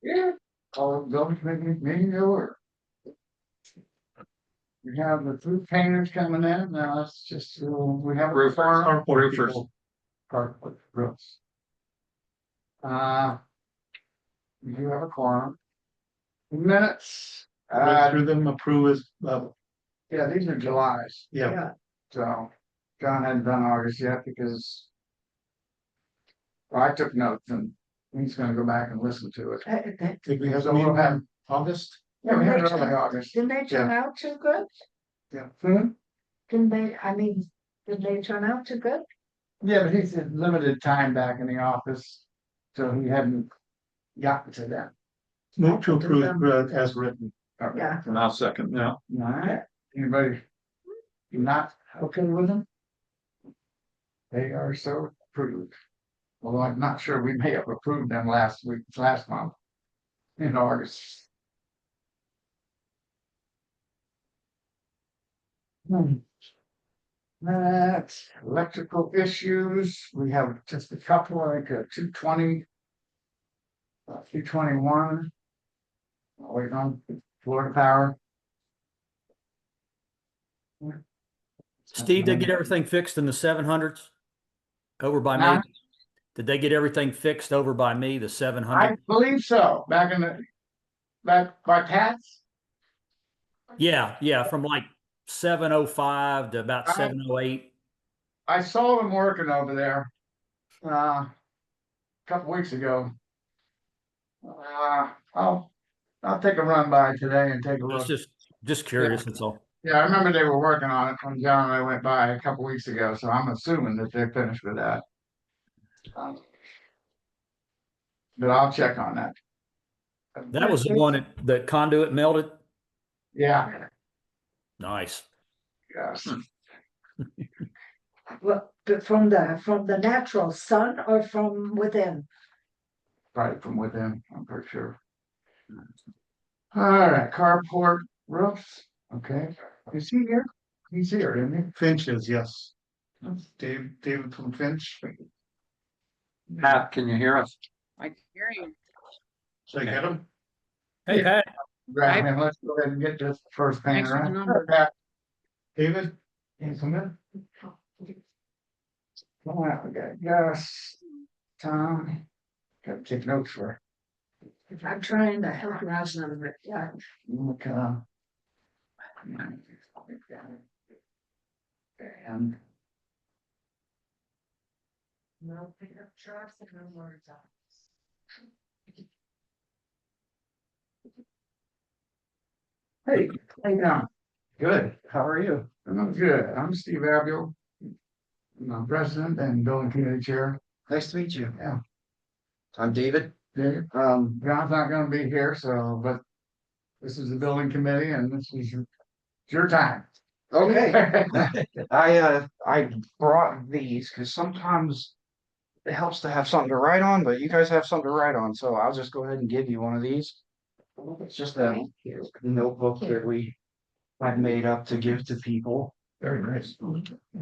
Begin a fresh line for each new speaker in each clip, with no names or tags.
Yeah. All buildings making their work. We have the food painters coming in. Now it's just, we have a farm.
Roofers.
Carport roofs. We do have a quorum. Minutes.
Went through them, approve as,
Yeah, these are July's.
yeah.
So John hadn't done August yet because well, I took notes and he's gonna go back and listen to it.
Did we have
So
a
we'll
meeting
have,
in August?
yeah, we had it early August.
Didn't they turn out too good?
Yeah.
Didn't they, did they turn out too good?
Yeah, but he's had limited time back in the office, so he hadn't gotten to that.
Move to approve as written.
Yeah.
And I'll second, yeah.
All right, anybody not okay with them? They are so approved. Although I'm not sure we may have approved them last month in August. That's electrical issues. We have just a couple, like a 220, 221. Waiting on Florida Power.
Steve, did they get everything fixed in the 700s over by
Huh?
me? Did they get everything fixed over by me, the
I
700?
believe so. Back by Pat's.
Yeah, from like 705 to about 708.
I saw them working over there a couple weeks ago. I'll take a run by today and take a
I was
look.
just curious, that's all.
Yeah, I remember they were working on it when John and I went by a couple weeks ago, so I'm assuming that they're finished with that. But I'll check on that.
That was the one that conduit melted?
Yeah,
Nice.
yes.
Well, but from the natural sun or from within?
Probably from within, I'm pretty sure. All right, carport roofs, okay. Is he here? He's here, isn't he?
Finch is, yes. David from Finch.
Pat, can you hear us?
I can hear you.
Should I get him?
Hey, Pat.
Grab him, let's go ahead and get this first
Thanks
painter
for the
on.
number.
Pat,
David?
can you come in? Come on, we got Gus, Tom. Gotta take notes for.
I'm trying to help you out a little bit, yeah.
Okay. And
No, pick up trucks and no words out.
hey, how you doing?
Good. How are you?
I'm good. I'm Steve Abiel. I'm president and building committee chair.
Nice to meet you.
Yeah.
I'm David.
Dave, John's not gonna be here, so, but this is the building committee and this is your time.
Okay. I brought these because sometimes it helps to have something to write on, but you guys have something to write on, so I'll just go ahead and give you one of these. It's just a notebook that we have made up to give to people.
Very nice.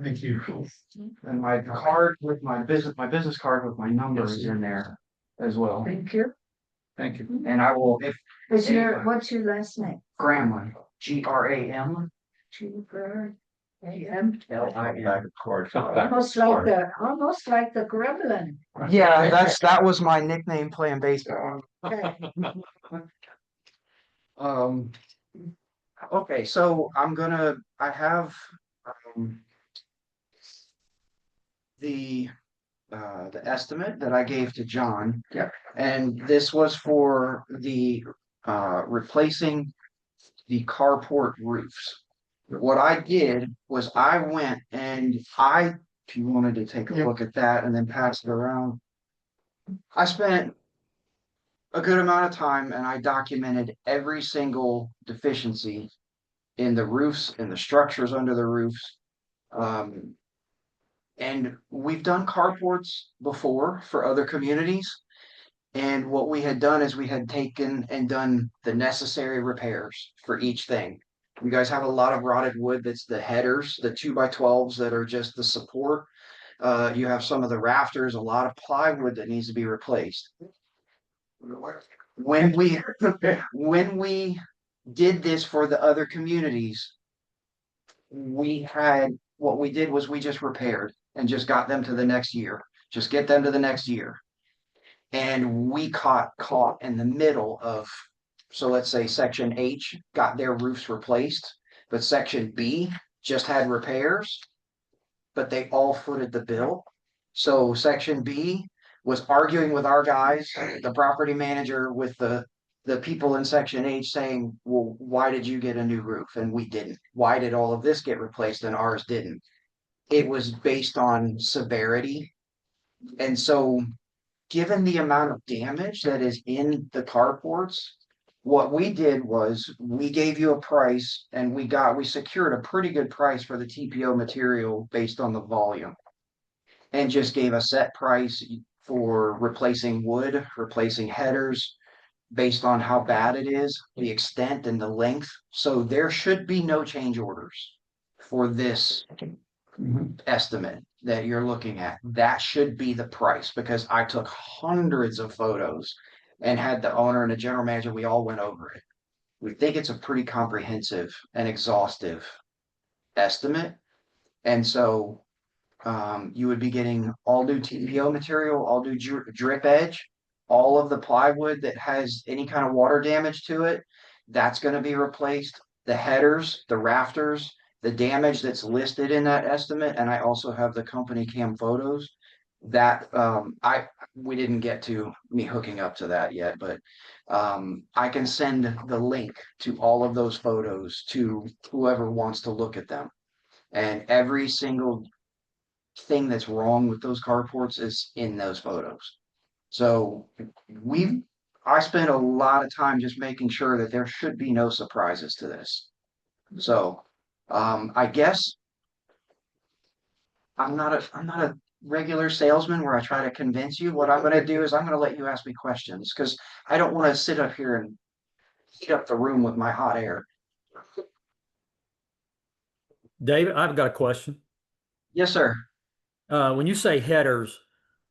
Thank you.
And my card with my business card with my number is in there as well.
Thank you.
Thank you.
And I will, if
What's your last name?
Graham, Gram.
Cheaper. A.M.
L-I-N.
Almost like the gremlin.
Yeah, that was my nickname playing baseball.
Okay.
Okay, so I have the estimate that I gave to John.
Yep.
And this was for the replacing the carport roofs. What I did was I went and if you wanted to take a look at that and then pass it around, I spent a good amount of time and I documented every single deficiency in the roofs and the structures under the roofs. And we've done carports before for other communities. And what we had done is we had taken and done the necessary repairs for each thing. You guys have a lot of rotted wood that's the headers, the 2x12s that are just the support. You have some of the rafters, a lot of plywood that needs to be replaced. when we, when we did this for the other communities, what we did was we just repaired and just got them to the next year, just get them to the next year. And we caught in the middle of, so let's say section H got their roofs replaced, but section B just had repairs, but they all footed the bill. So section B was arguing with our guys, the property manager with the people in section H saying, well, why did you get a new roof and we didn't? Why did all of this get replaced and ours didn't? It was based on severity. And so given the amount of damage that is in the carports, what we did was we gave you a price and we secured a pretty good price for the TPO material based on the volume. And just gave a set price for replacing wood, replacing headers, based on how bad it is, the extent and the length. So there should be no change orders for this estimate that you're looking at. That should be the price because I took hundreds of photos and had the owner and the general manager, we all went over it. We think it's a pretty comprehensive and exhaustive estimate. And so you would be getting all new TPO material, all new drip edge, all of the plywood that has any kind of water damage to it, that's going to be replaced. The headers, the rafters, the damage that's listed in that estimate, and I also have the company cam photos that we didn't get to me hooking up to that yet, but I can send the link to all of those photos to whoever wants to look at them. And every single thing that's wrong with those carports is in those photos. So I spent a lot of time just making sure that there should be no surprises to this. So I guess I'm not a regular salesman where I try to convince you. What I'm going to do is I'm going to let you ask me questions because I don't want to sit up here and heat up the room with my hot air.
David, I've got a question.
Yes, sir.
When you say headers,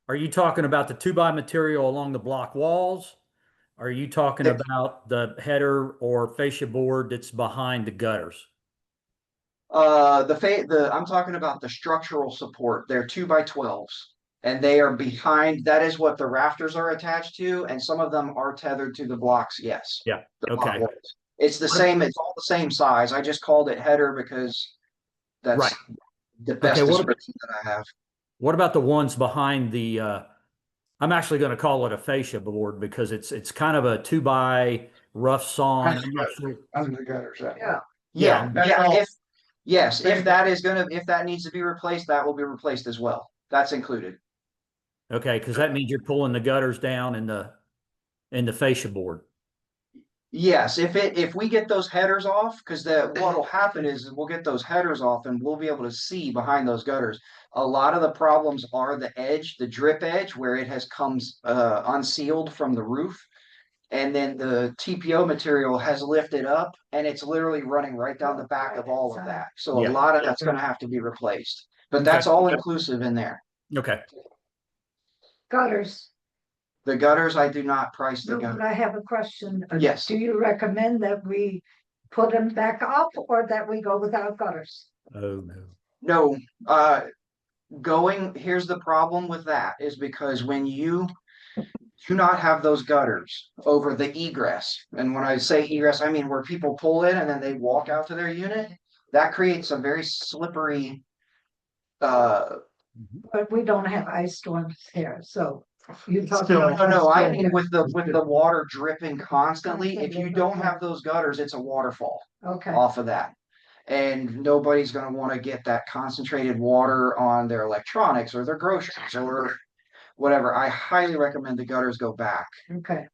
are you talking about the 2x material along the block walls? Are you talking about the header or fascia board that's behind the gutters?
I'm talking about the structural support. They're 2x12s and they are behind. That is what the rafters are attached to, and some of them are tethered to the blocks. Yes.
Yeah.
The
Okay.
block walls. It's the same. It's all the same size. I just called it header because that's
Right.
the best
Okay,
description that I have.
What about the ones behind the, I'm actually going to call it a fascia board because it's kind of a 2x rough sawn. I'm not sure.
Under the gutters.
Yeah.
Yeah.
that's
Yeah.
all.
If that needs to be replaced, that will be replaced as well. That's included.
Okay, because that means you're pulling the gutters down in the fascia board.
Yes, if we get those headers off, because what'll happen is we'll get those headers off and we'll be able to see behind those gutters. A lot of the problems are the edge, the drip edge, where it has comes unsealed from the roof. And then the TPO material has lifted up and it's literally running right down the back of all of that. So
Yeah.
a lot of that's going to have to be replaced. But
Okay.
that's all inclusive in there.
Okay.
Gutters.
The gutters, I do not price the
No, but
gutters.
I have a question.
Yes.
Do you recommend that we put them back up or that we go without gutters?
Oh, no.
No, here's the problem with that is because when you do not have those gutters over the egress, and when I say egress, I mean where people pull in and then they walk out to their unit, that creates a very slippery,
But we don't have ice storms here, so you talk
Still-
about.
no, I mean with the water dripping constantly, if you don't have those gutters, it's a waterfall
Okay,
off of that. And nobody's gonna want to get that concentrated water on their electronics or their groceries or whatever. I highly recommend the gutters go back.
okay.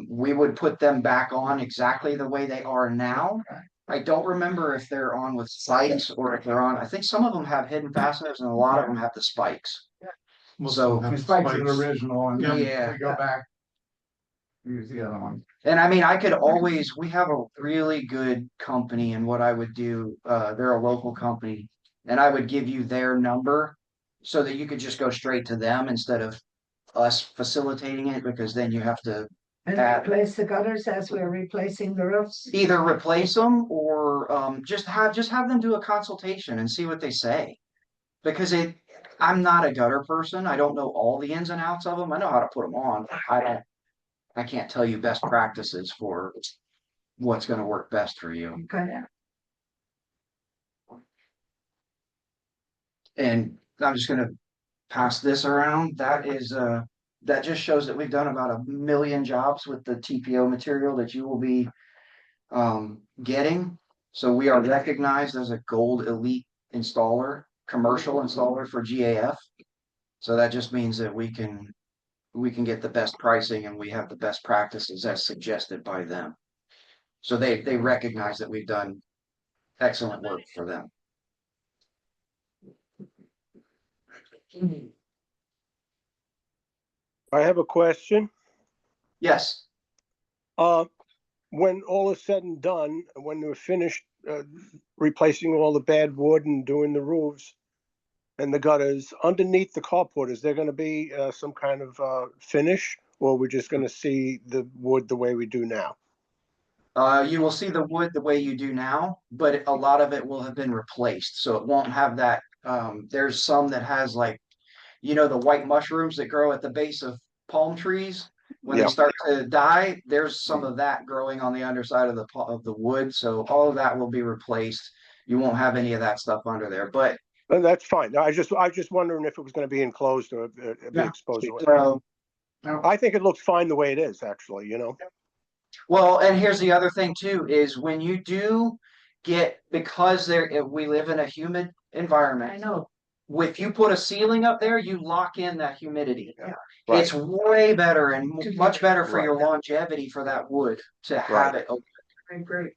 We would put them back on exactly the way they are now. I don't remember if they're on with spikes or if they're on, I think some of them have hidden fasteners and a lot of them have the spikes.
Most
So-
of them
The
have
spikes are the
spikes.
original and then
Yeah.
we go back. Use the other one.
And I mean, we have a really good company and what I would do, they're a local company. And I would give you their number so that you could just go straight to them instead of us facilitating it, because then you have to
And replace the gutters as we're replacing the roofs?
Either replace them or just have them do a consultation and see what they say. Because I'm not a gutter person. I don't know all the ins and outs of them. I know how to put them on. I can't tell you best practices for what's going to work best for you.
Okay.
And I'm just going to pass this around. That just shows that we've done about 1 million jobs with the TPO material that you will be getting. So we are recognized as a gold elite installer, commercial installer for GAF. So that just means that we can get the best pricing and we have the best practices as suggested by them. So they recognize that we've done excellent work for them.
I have a question.
Yes.
When all is said and done, when we're finished replacing all the bad wood and doing the roofs and the gutters, underneath the carport, is there going to be some kind of finish, or we're just going to see the wood the way we do now?
You will see the wood the way you do now, but a lot of it will have been replaced. So it won't have that. There's some that has like, the white mushrooms that grow at the base of palm trees. When
Yeah.
they start to die, there's some of that growing on the underside of the wood. So all of that will be replaced. You won't have any of that stuff under there, but
That's fine. I just wondering if it was going to be enclosed or be
Yeah.
exposed.
No,
I think it looks fine the way it is, actually,
well, and here's the other thing too, is when you do because we live in a humid
I
environment.
know.
If you put a ceiling up there, you lock in that humidity.
Yeah.
Right.
It's way better and much better for
Right.
your longevity for that wood to have
Right.
it open.
I agree.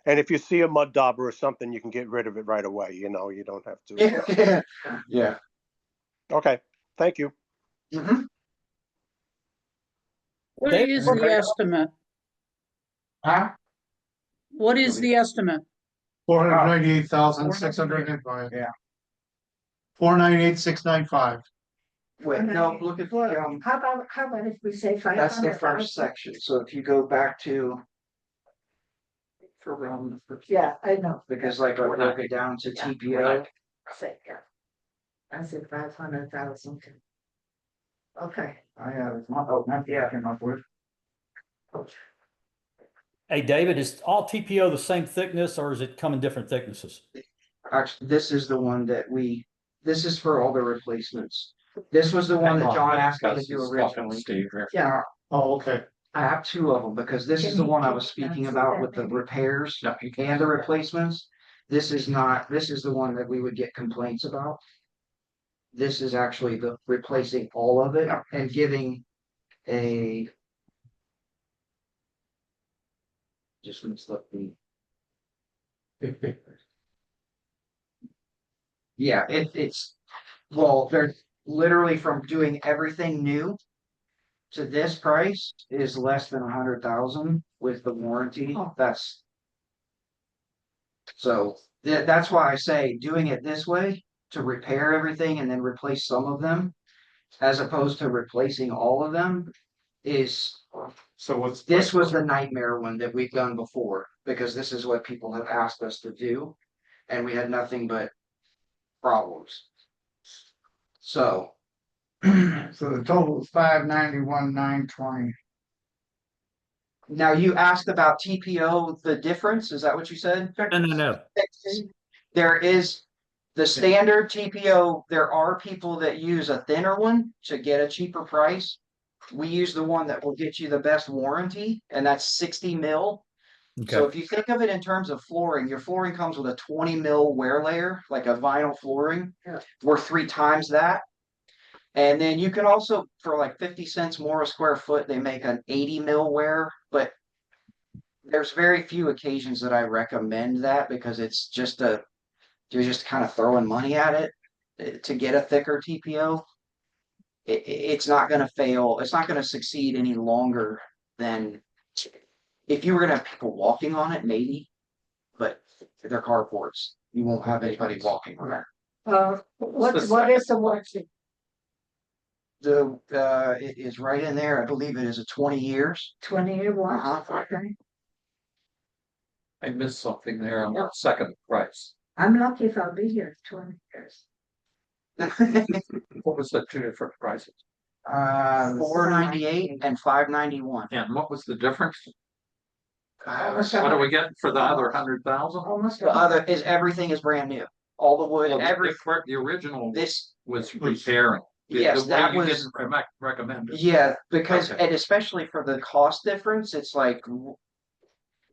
And if you see a mud dauber or something, you can get rid of it right away, you don't have to.
Yeah. Yeah.
Okay, thank you.
Mhm.
What
Dave,
is the estimate?
huh?
What is the estimate?
498,605.
Yeah.
498,695.
Wait, no, look at,
How about if we say 500?
that's the first section. So if you go back to
Yeah, I know.
because like I broke it down to TPO.
Say, yeah. I said 500,000. Okay.
Not yet, I came up with.
Hey, David, is all TPO the same thickness or is it come in different thicknesses?
Actually, this is the one this is for all the replacements. This was the one that John asked me to do originally.
Yeah.
Oh, okay.
I have 2 of them because this is the one I was speaking about with the repairs and the replacements. This is the one that we would get complaints about. This is actually the replacing all of it and giving a. Just mixed up the. Yeah, well, they're literally from doing everything new to this price is less than 100,000 with the warranty.
Oh.
That's why I say doing it this way to repair everything and then replace some of them, as opposed to replacing all of them, is.
So
This was the nightmare one that we've done before, because this is what people have asked us to do, and we had nothing but problems. So.
So the total is 591,920.
Now you asked about TPO, the difference, is that what you said?
No.
There is the standard TPO, there are people that use a thinner one to get a cheaper price. We use the one that will get you the best warranty, and that's 60 mil. So
Okay.
if you think of it in terms of flooring, your flooring comes with a 20 mil wear layer, like a vinyl flooring.
Yeah.
We're 3 times that. And then you can also, for like 50 cents more a square foot, they make an 80 mil wear, but there's very few occasions that I recommend that because it's just you're just kind of throwing money at it to get a thicker TPO. It's not going to fail. It's not going to succeed any longer than if you were going to have people walking on it, maybe, but they're carports. You won't have anybody walking on it.
What is the warranty?
It is right in there. I believe it is a 20 years.
20-year warranty,
Uh-huh.
okay.
I missed something there on the second price.
I'm lucky if I'll be here 20 years.
What was the two different prices?
498 and 591.
And what was the difference?
Almost
What are we
a-
getting for the other 100,000?
Almost.
The other is everything is brand new. All the wood,
Well,
every
the original
this.
was repairing.
Yes,
The way
that
you
was.
didn't recommend it.
Yeah, because,
Okay.
and especially for the cost difference, it's like,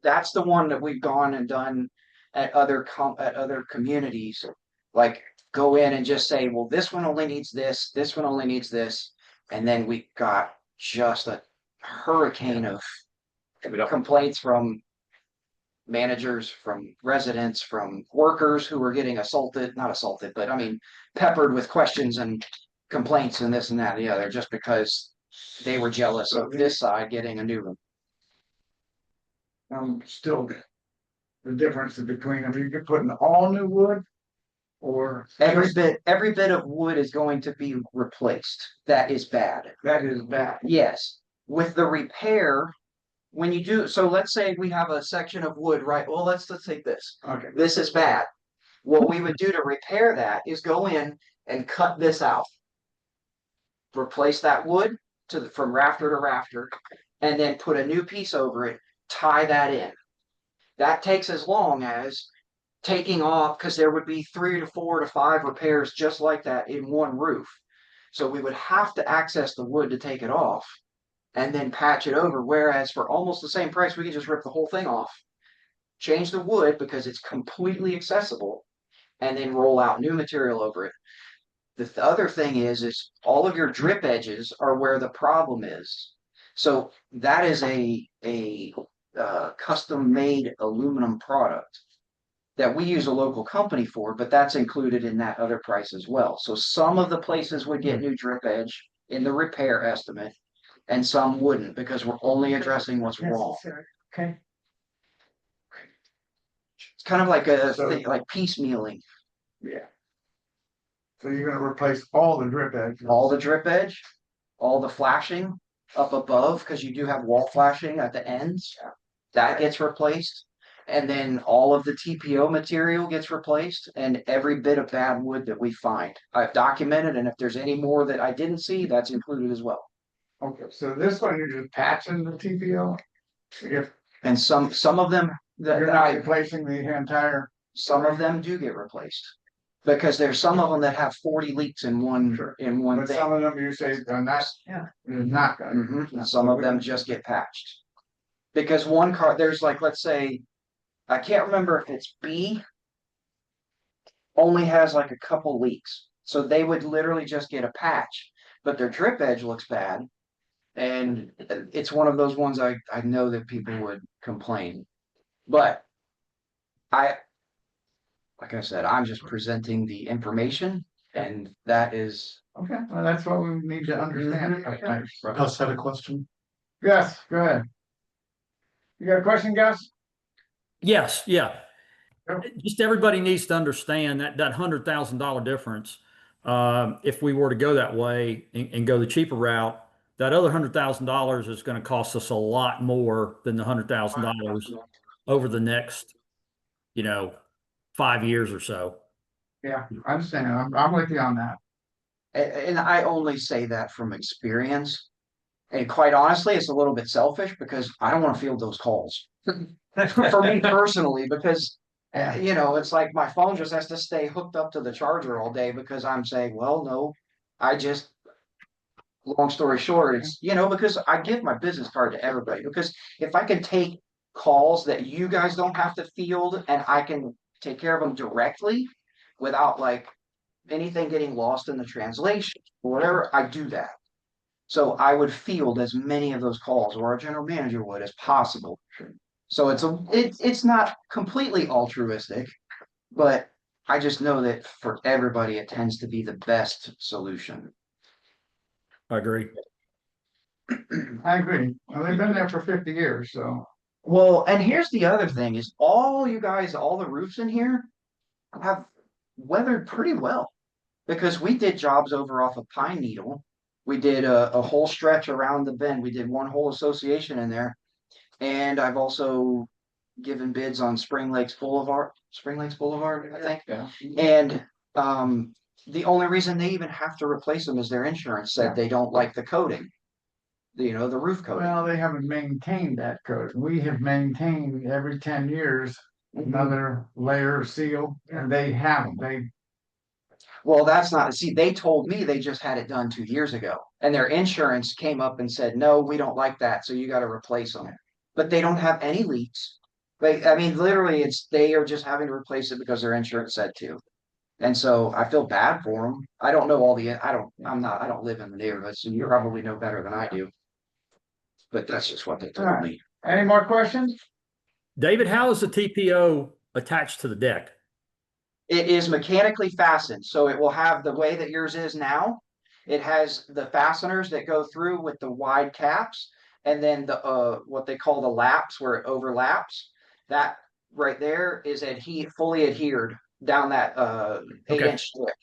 that's the one that we've gone and done at at other communities. Like, go in and just say, well, this one only needs this one only needs this, and then we got just a hurricane of complaints from managers, from residents, from workers who were getting assaulted, not assaulted, but I mean, peppered with questions and complaints and this and that and the other, just because they were jealous of this side getting a new one.
Still, the difference between them, you could put in all new wood or.
Every bit of wood is going to be replaced. That is bad.
That is bad.
Yes, with the repair, when you do, so let's say we have a section of wood, right? Well, let's take this.
Okay.
This is bad. What we would do to repair that is go in and cut this out. Replace that wood from rafter to rafter, and then put a new piece over it, tie that in. That takes as long as taking off, because there would be 3 to 4 to 5 repairs just like that in one roof. So we would have to access the wood to take it off and then patch it over. Whereas for almost the same price, we could just rip the whole thing off, change the wood because it's completely accessible, and then roll out new material over it. The other thing is all of your drip edges are where the problem is. So that is a custom made aluminum product that we use a local company for, but that's included in that other price as well. So some of the places would get new drip edge in the repair estimate, and some wouldn't, because we're only addressing what's wrong.
Necessary. Okay,
It's kind of like a thing, like piecemealing.
Yeah. So you're gonna replace all the drip edges.
All the drip edge, all the flashing up above, because you do have wall flashing at the ends. That gets replaced. And then all of the TPO material gets replaced, and every bit of bad wood that we find. I've documented, and if there's any more that I didn't see, that's included as well.
Okay, so this one, you're just patching the TPO? If
And some of them
you're not replacing the entire.
some of them do get replaced. Because there's some of them that have 40 leaks in one
Sure.
thing.
But some of them you say are not.
Yeah.
Is not gonna.
Mhm. Some of them just get patched. Because one car, there's like, let's say, I can't remember if it's B, only has like a couple leaks. So they would literally just get a patch, but their drip edge looks bad. And it's one of those ones I know that people would complain. But like I said, I'm just presenting the information, and that is.
Okay, well, that's what we need to understand.
Gus had a question.
Yes, go ahead. You got a question, Gus?
Yes, yeah.
Yep.
Just everybody needs to understand that $100,000 difference. If we were to go that way and go the cheaper route, that other $100,000 is going to cost us a lot more than the $100,000 over the next, 5 years or so.
Yeah, I understand. I'm with you on that.
And I only say that from experience. And quite honestly, it's a little bit selfish because I don't want to field those calls. For me personally, because it's like my phone just has to stay hooked up to the charger all day because I'm saying, well, no, long story short, it's, because I give my business card to everybody, because if I can take calls that you guys don't have to field and I can take care of them directly without like anything getting lost in the translation or whatever, I do that. So I would field as many of those calls, or our general manager would, as possible. So it's not completely altruistic, but I just know that for everybody, it tends to be the best solution.
I agree.
I agree. Well, they've been there for 50 years, so.
Well, and here's the other thing is all the roofs in here have weathered pretty well, because we did jobs over off of Pine Needle We did a whole stretch around the bend. We did one whole association in there. And I've also given bids on Spring Lakes Boulevard, I think.
Yeah.
And the only reason they even have to replace them is their insurance said they don't like the coating. The roof coating.
Well, they haven't maintained that code. We have maintained every 10 years another layer of seal, and they haven't.
Well, that's not, see, they told me they just had it done 2 years ago. And their insurance came up and said, no, we don't like that, so you gotta replace them. But they don't have any leaks. Like, I mean, literally, they are just having to replace it because their insurance said to. And so I feel bad for them. I don't know I don't live in the neighborhood, so you probably know better than I do. But that's just what they told
Alright.
me.
Any more questions?
David, how is the TPO attached to the deck?
It is mechanically fastened, so it will have the way that yours is now. It has the fasteners that go through with the wide caps, and then the what they call the laps where it overlaps. That right there is fully adhered down that 8-inch strip.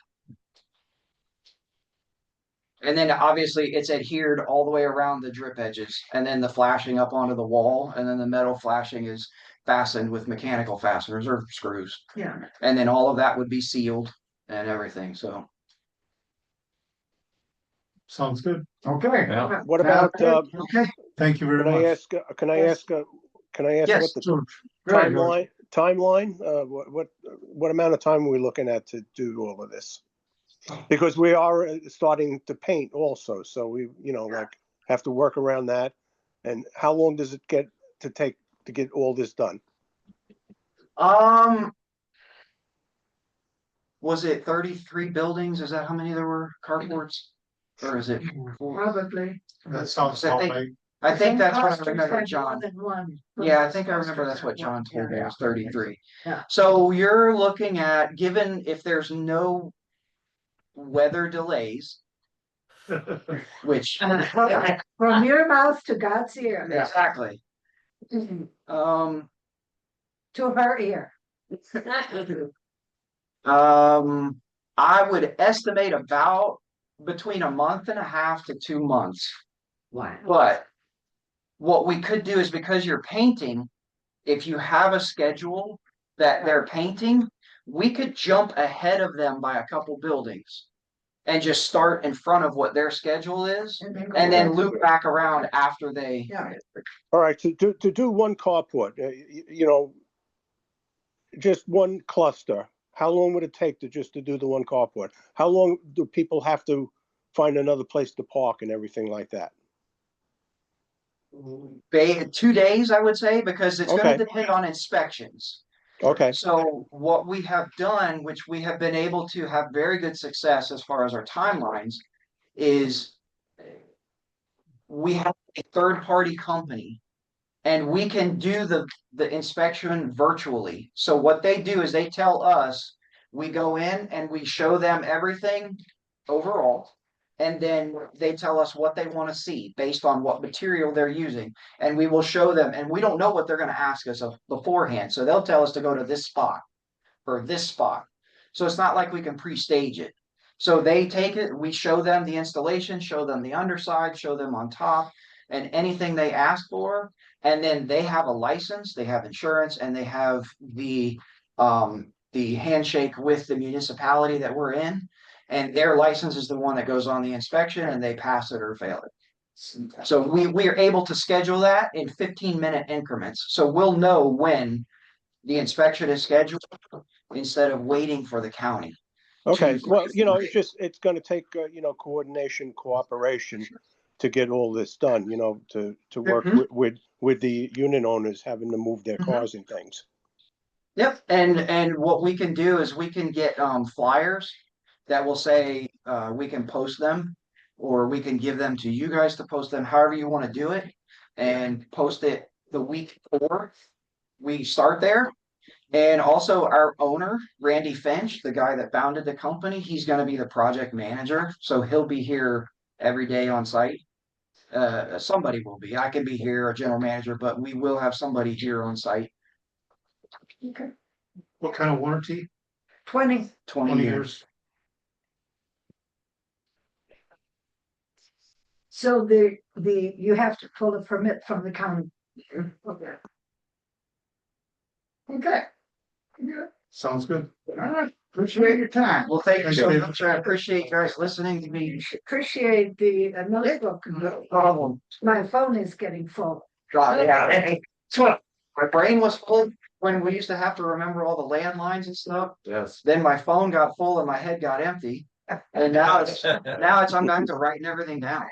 And then obviously it's adhered all the way around the drip edges, and then the flashing up onto the wall, and then the metal flashing is fastened with mechanical fasteners or screws.
Yeah.
And then all of that would be sealed and everything, so.
Sounds good.
Okay.
Yeah.
What about,
Okay.
Thank you very
can I
much.
ask,
Yes.
what the
So, right,
timeline, what amount of time are we looking at to do all of this? Because we are starting to paint also, so we, like, have to work around that. And how long does it take to get all this done?
Was it 33 buildings? Is that how many there were carports? Or is it?
Probably.
That sounds
I
about
think-
right.
I think that's what I
Clusters
remember,
had
John.
more than one.
Yeah, I think I remember that's
Clusters
what
had
John
one.
told me, it was 33.
Yeah.
So you're looking at, given if there's no weather delays, which.
From your mouth to God's ear,
Exactly.
to her ear.
I would estimate about between a month and a half to 2 months.
Wow.
But what we could do is, because you're painting, if you have a schedule that they're painting, we could jump ahead of them by a couple buildings and just start in front of what their schedule is, and then loop back around after they.
Yeah.
All right, to do one carport, just one cluster, how long would it take to do the one carport? How long do people have to find another place to park and everything like that?
2 days, I would say, because it's
Okay.
gonna depend on inspections.
Okay,
So what we have done, which we have been able to have very good success as far as our timelines, is we have a third-party company, and we can do the inspection virtually. So what they do is they tell us, we go in and we show them everything overall. And then they tell us what they want to see based on what material they're using. And we will show them, and we don't know what they're going to ask us beforehand. So they'll tell us to go to this spot or this spot. So it's not like we can pre-stage it. So they take it, we show them the installation, show them the underside, show them on top, and anything they ask for. And then they have a license, they have insurance, and they have the handshake with the municipality that we're in. And their license is the one that goes on the inspection, and they pass it or fail it. So we are able to schedule that in 15-minute increments. So we'll know when the inspection is scheduled instead of waiting for the county.
okay. Well, it's gonna take, coordination, cooperation to get all this done, to work with the unit owners having to move their cars and things.
Yep, and what we can do is we can get flyers that will say we can post them, or we can give them to you guys to post them, however you want to do it, and post it the week before we start there. And also our owner, Randy Finch, the guy that founded the company, he's going to be the project manager, so he'll be here every day on site. Somebody will be. I can be here, a general manager, but we will have somebody here on site.
Okay.
What kind of warranty?
20.
20 years.
So you have to pull a permit from the county. Okay.
Okay. Good.
Sounds good.
All right, appreciate your time.
Well, thank you so
Thank you.
much. I appreciate you guys listening to me.
Appreciate the another book.
Problem.
My phone is getting full.
Yeah. My brain was full when we used to have to remember all the landlines and stuff.
Yes.
Then my phone got full and my head got empty. And now I'm going to writing everything down.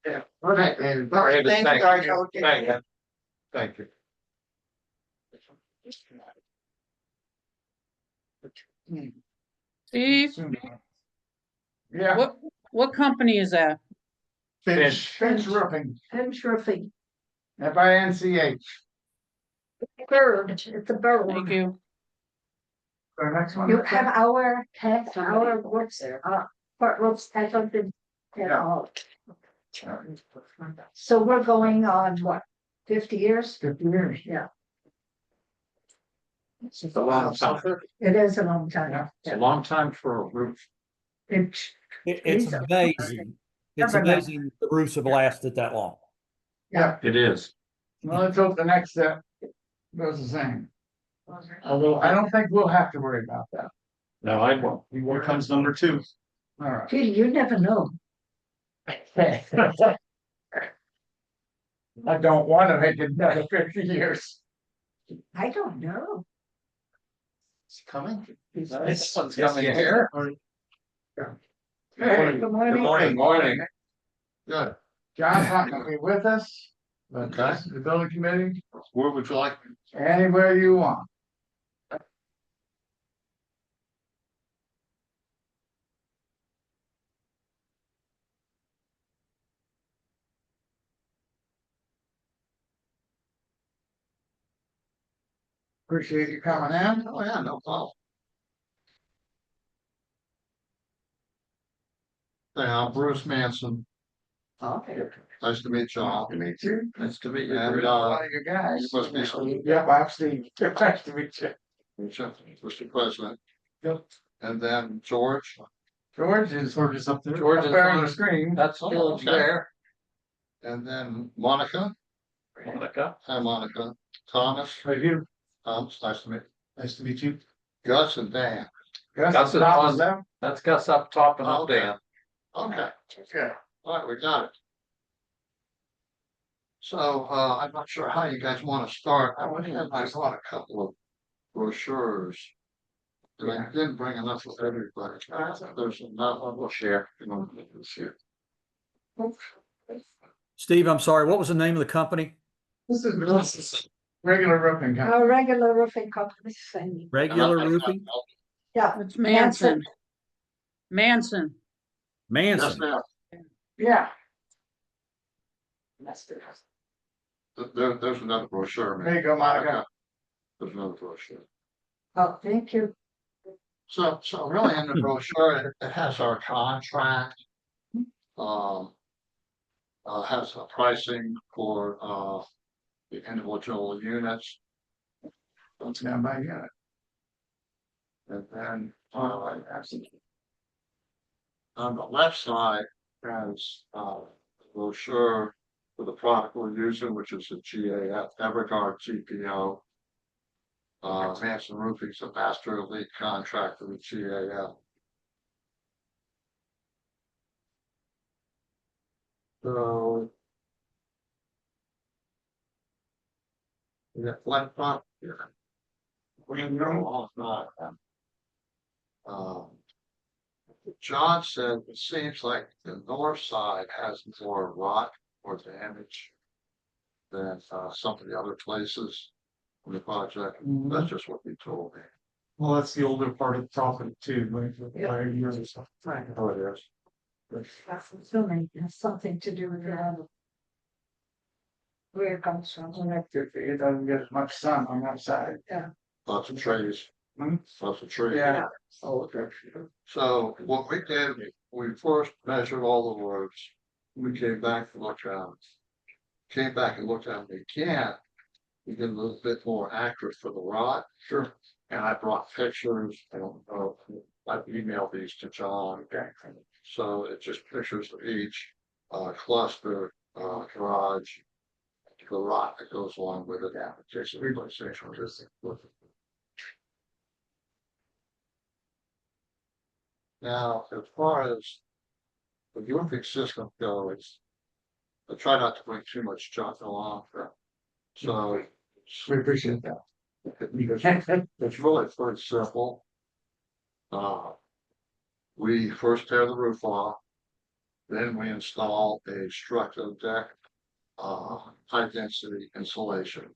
Yeah. All right, David.
All right,
Thank you, guys. Have a good
Thank
day.
you. Thank you.
Steve,
Yeah,
what company is that?
Finch.
Finch Roofing,
I'm sure thing.
FINCH.
Bird, it's a bird.
Thank you.
The next one.
You have our what's what ropes, I don't think. At
Yeah.
all. So we're going on what, 50 years?
50 years.
Yeah,
It's a long time.
it is a long time.
It's a long time for a roof.
It's,
It's
Jesus.
amazing. It's
Never know.
amazing the roofs have lasted that long.
Yeah,
It is.
well, let's hope the next step goes the same. Although I don't think we'll have to worry about that.
No, I won't.
Here comes number 2.
All right.
Gee, you never know.
I don't want to make it another 50 years.
I don't know.
It's coming.
This one's
Yes,
coming
yes.
here.
Hey, good
Good
morning.
morning, morning.
Good. John's not gonna be with us, but
Okay.
the building committee,
Where would you like?
anywhere you want. Appreciate you coming in.
Oh, yeah, no problem. Hey, I'm Bruce Manson.
Okay.
Nice to meet you all.
Nice to meet you.
Nice to meet you.
And,
Bruce.
A lot of you guys.
you must be Steve.
Yep, I'm Steve. Nice to meet you.
Mr. President.
Yep.
And then George.
George is
up there.
George is there on the screen.
That's still
okay.
there.
And then Monica.
Monica.
Hi, Monica. Thomas.
Right here.
Thomas, nice to meet. Nice to meet you. Gus and Dan.
Gus
is
top
on.
of them.
That's Gus up top and up
Okay.
down.
Okay.
Okay.
All right, we got it. So, I'm not sure how you guys want to start. I went ahead and I bought a couple of brochures. And I didn't bring enough for everybody. There's enough. We'll share. You know, this here.
Steve, I'm sorry, what was the name of the company?
This is regular roofing company.
Our regular roofing company thing.
Regular Roofing?
Yeah,
It's Manson. Manson.
Yes,
Manson.
ma'am.
Yeah.
There's another brochure. ma'am.
There you go, Monica.
There's another brochure.
oh, thank you.
So really in the brochure, it has our contract. Has a pricing for, the individual units.
Don't stand by yet.
And then, on the left side has, a brochure for the product we're using, which is a GAF, Everguard GPO. Manson Roofing's a master elite contractor with GAF. So. We got flat top here. We know all about them. John said it seems like the north side has more rot or damage than some of the other places in the project. That's just what he told me.
Well, that's the older part of the property too, like the
Yeah.
prior years or something.
Right.
Oh, it is.
That's assuming it has something to do with where it comes from.
It doesn't get as much sun on that side.
Lots of trees.
Hmm?
Lots of trees.
Yeah. Oh, okay.
So what we did, we first measured all the roads. We came back and looked at them. Came back and looked at them again. We get a little bit more accurate for the rot. Sure. And I brought pictures. I don't know. I emailed these to John.
Okay.
So it's just pictures of each. cluster, garage, the rock that goes along with it. Jason, now, as far as the roofing system goes, I try not to bring too much junk along. So
We appreciate that.
it's really pretty simple. We first tear the roof off, then we install a structural deck, high density insulation,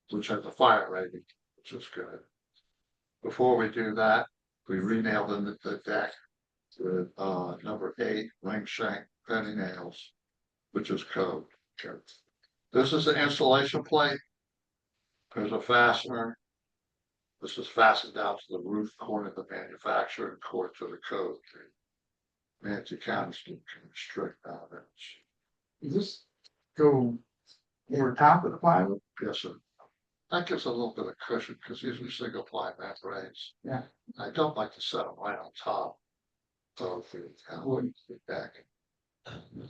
which has a fire rating, which is good. Before we do that, we re-nail the deck with number 8 ring shank penny nails, which is code. This is the insulation plate. There's a fastener. This is fastened down to the roof according to the manufacturer and according to the code. Nancy County's can strict on it.
Does this go over top of the plywood?
Yes, sir. That gives a little bit of cushion because these are single ply membranes.
Yeah.
I don't like to set them right on top of the deck.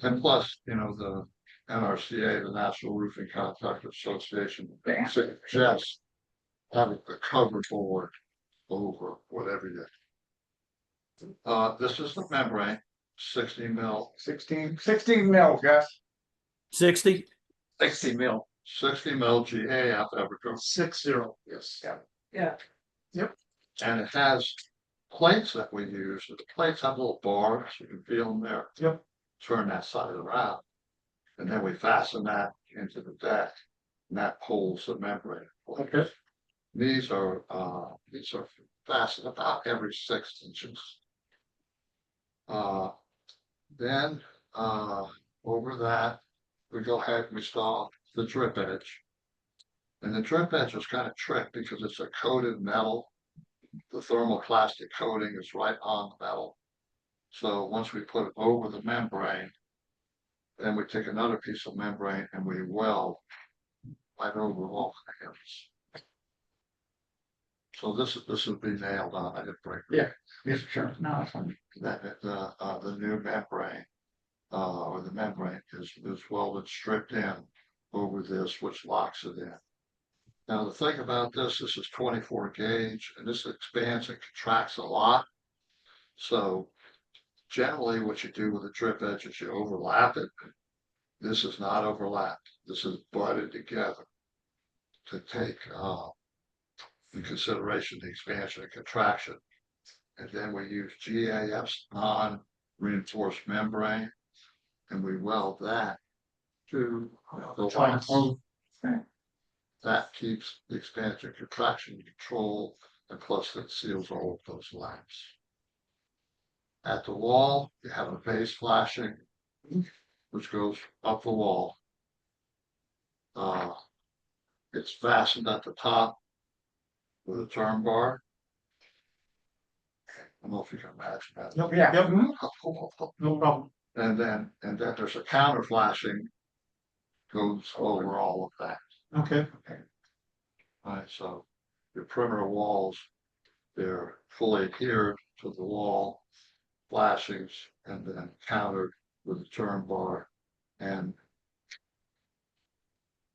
And plus, you know, the NRCA, the National Roofing Contractor Association, suggests having the cover board over whatever you. This is the membrane, 60 mil.
16 mil, Gus.
60?
60 mil.
60 mil GAF Evergreen.
60.
Yes.
Yeah.
And it has plates that we use. The plates have little bars, you can feel them there.
Yep.
Turn that side around. And then we fasten that into the deck. And that pulls the membrane.
Okay.
These are fastened about every 6 inches. Then over that, we go ahead and install the drip edge. And the drip edge is kind of tricky because it's a coated metal. The thermoplastic coating is right on the metal. So once we put it over the membrane, then we take another piece of membrane and we weld right over all the ends. So this would be nailed on. I didn't break it.
Yeah. Yes, sure. No, that's fine.
That the new membrane or the membrane is welded stripped in over this, which locks it in. Now the thing about this is 24 gauge, and this expands and contracts a lot. So generally, what you do with a drip edge is you overlap it. This is not overlapped. This is butted together to take in consideration the expansion and contraction. And then we use GAF's non-reinforced membrane, and we weld that to the lines. That keeps the expansion and contraction control, and plus it seals all of those lamps. At the wall, you have a base flashing, which goes up the wall. It's fastened at the top with a turn bar. I don't know if you can imagine that.
Yep. Yeah. Yep. No problem.
And then there's a counter flashing goes over all of that.
Okay.
All right, so your perimeter walls, they're fully adhered to the wall, flashings, and then countered with a turn bar and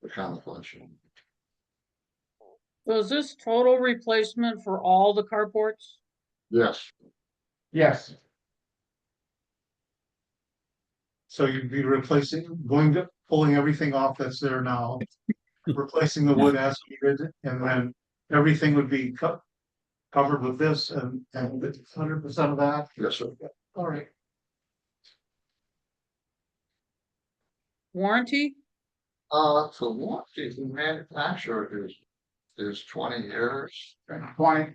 the counter flashing.
So is this total replacement for all the carports?
Yes,
Yes.
So you'd be pulling everything off that's there now, replacing the wood as needed, and then everything would be covered with this and 100% of that.
yes, sir.
All right.
Warranty?
So warranty the manufacturer is 20 years.
20.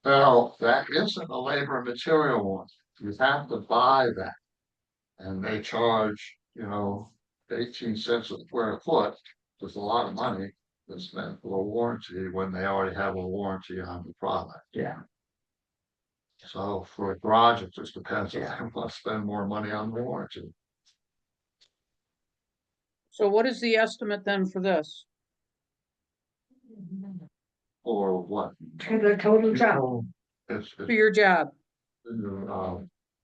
Well, that isn't a labor and material one. You have to buy that. And they charge, 18 cents a square foot. There's a lot of money to spend for a warranty when they already have a warranty on the product.
Yeah.
So for a garage, it just depends if they want to spend more money on the warranty.
So what is the estimate then for this?
Or what?
To the total job.
It's,
For your job?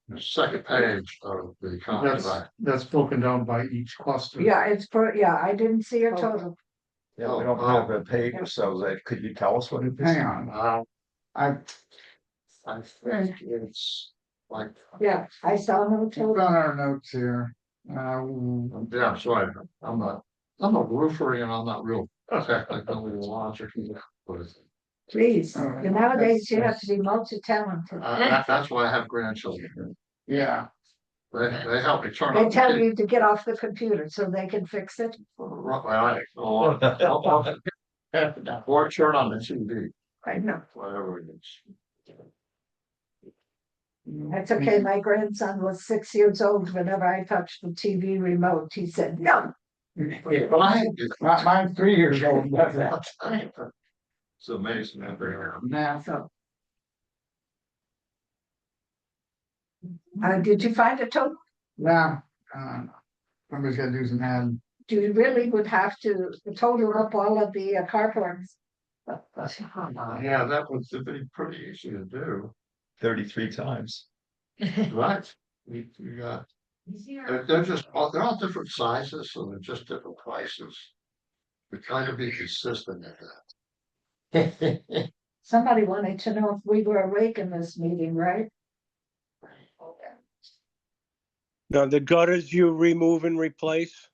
the second page of the
That's,
contract.
that's broken down by each cluster.
Yeah, it's for, yeah, I didn't see a total.
Yeah, we don't have a
page, so that, could you tell us what it
Hang on, I
think it's like,
Yeah, I saw no
put
total.
on our notes here.
yeah, I'm sorry, I'm a roofer and I'm not real technical with logic.
Please, nowadays you have to be multi-talented.
That's why I have grandchildren.
Yeah,
They help me turn
They
up.
tell you to get off the computer so they can fix it.
Right, or turn on the TV,
I know.
whatever it is.
That's okay. My grandson was 6 years old. Whenever I touched the TV remote, he said, no.
mine's 3 years old, does that.
It's amazing.
Now,
So. Did you find a total?
now, somebody's gotta do some ad.
You really would have to total up all of the carports.
Yeah, that would be pretty easy to do,
33 times.
right? You got, they're just, they're all different sizes, so they're just different prices. We try to be consistent at that.
Somebody wanted to know if we were awake in this meeting, right?
Now, the gutters you remove and replace?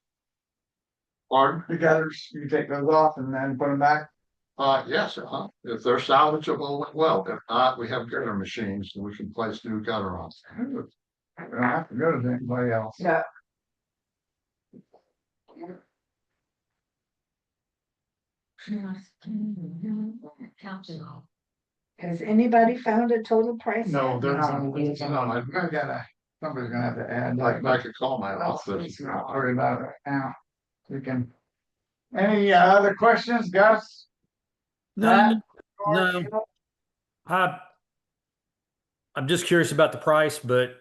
Pardon?
The gutters, you take those off and then put them back.
Yes, if they're salvageable, well, if not, we have gutter machines and we can place new gutter on.
We don't have to go to anybody else.
Yeah. Has anybody found a total price?
No,
yet?
there's.
Somebody's gonna have to add.
I could call my office.
Let's not worry about it right now. We can. Any other questions, Gus?
No,
Matt?
no. I'm just curious about the price, but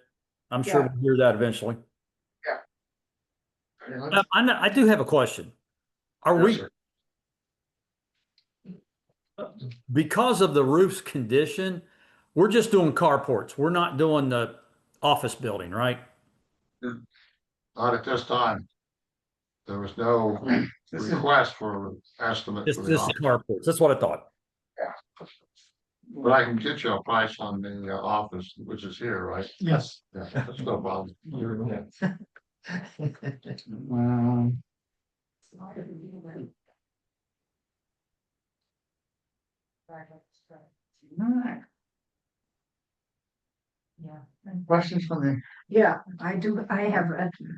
I'm sure
Yeah.
we'll hear that eventually.
Let's-
I do have a question. Are
Yes,
we,
sir.
because of the roof's condition, we're just doing carports. We're not doing the office building, right?
Not at this time. There was no
This is-
request for estimate
Just,
for the
just the
office.
carports. That's what I thought.
But I can get you a price on the office, which is here, right?
Yes.
Yeah, that's no problem.
Um, alright.
Yeah.
Questions from the,
Yeah, I do. I have,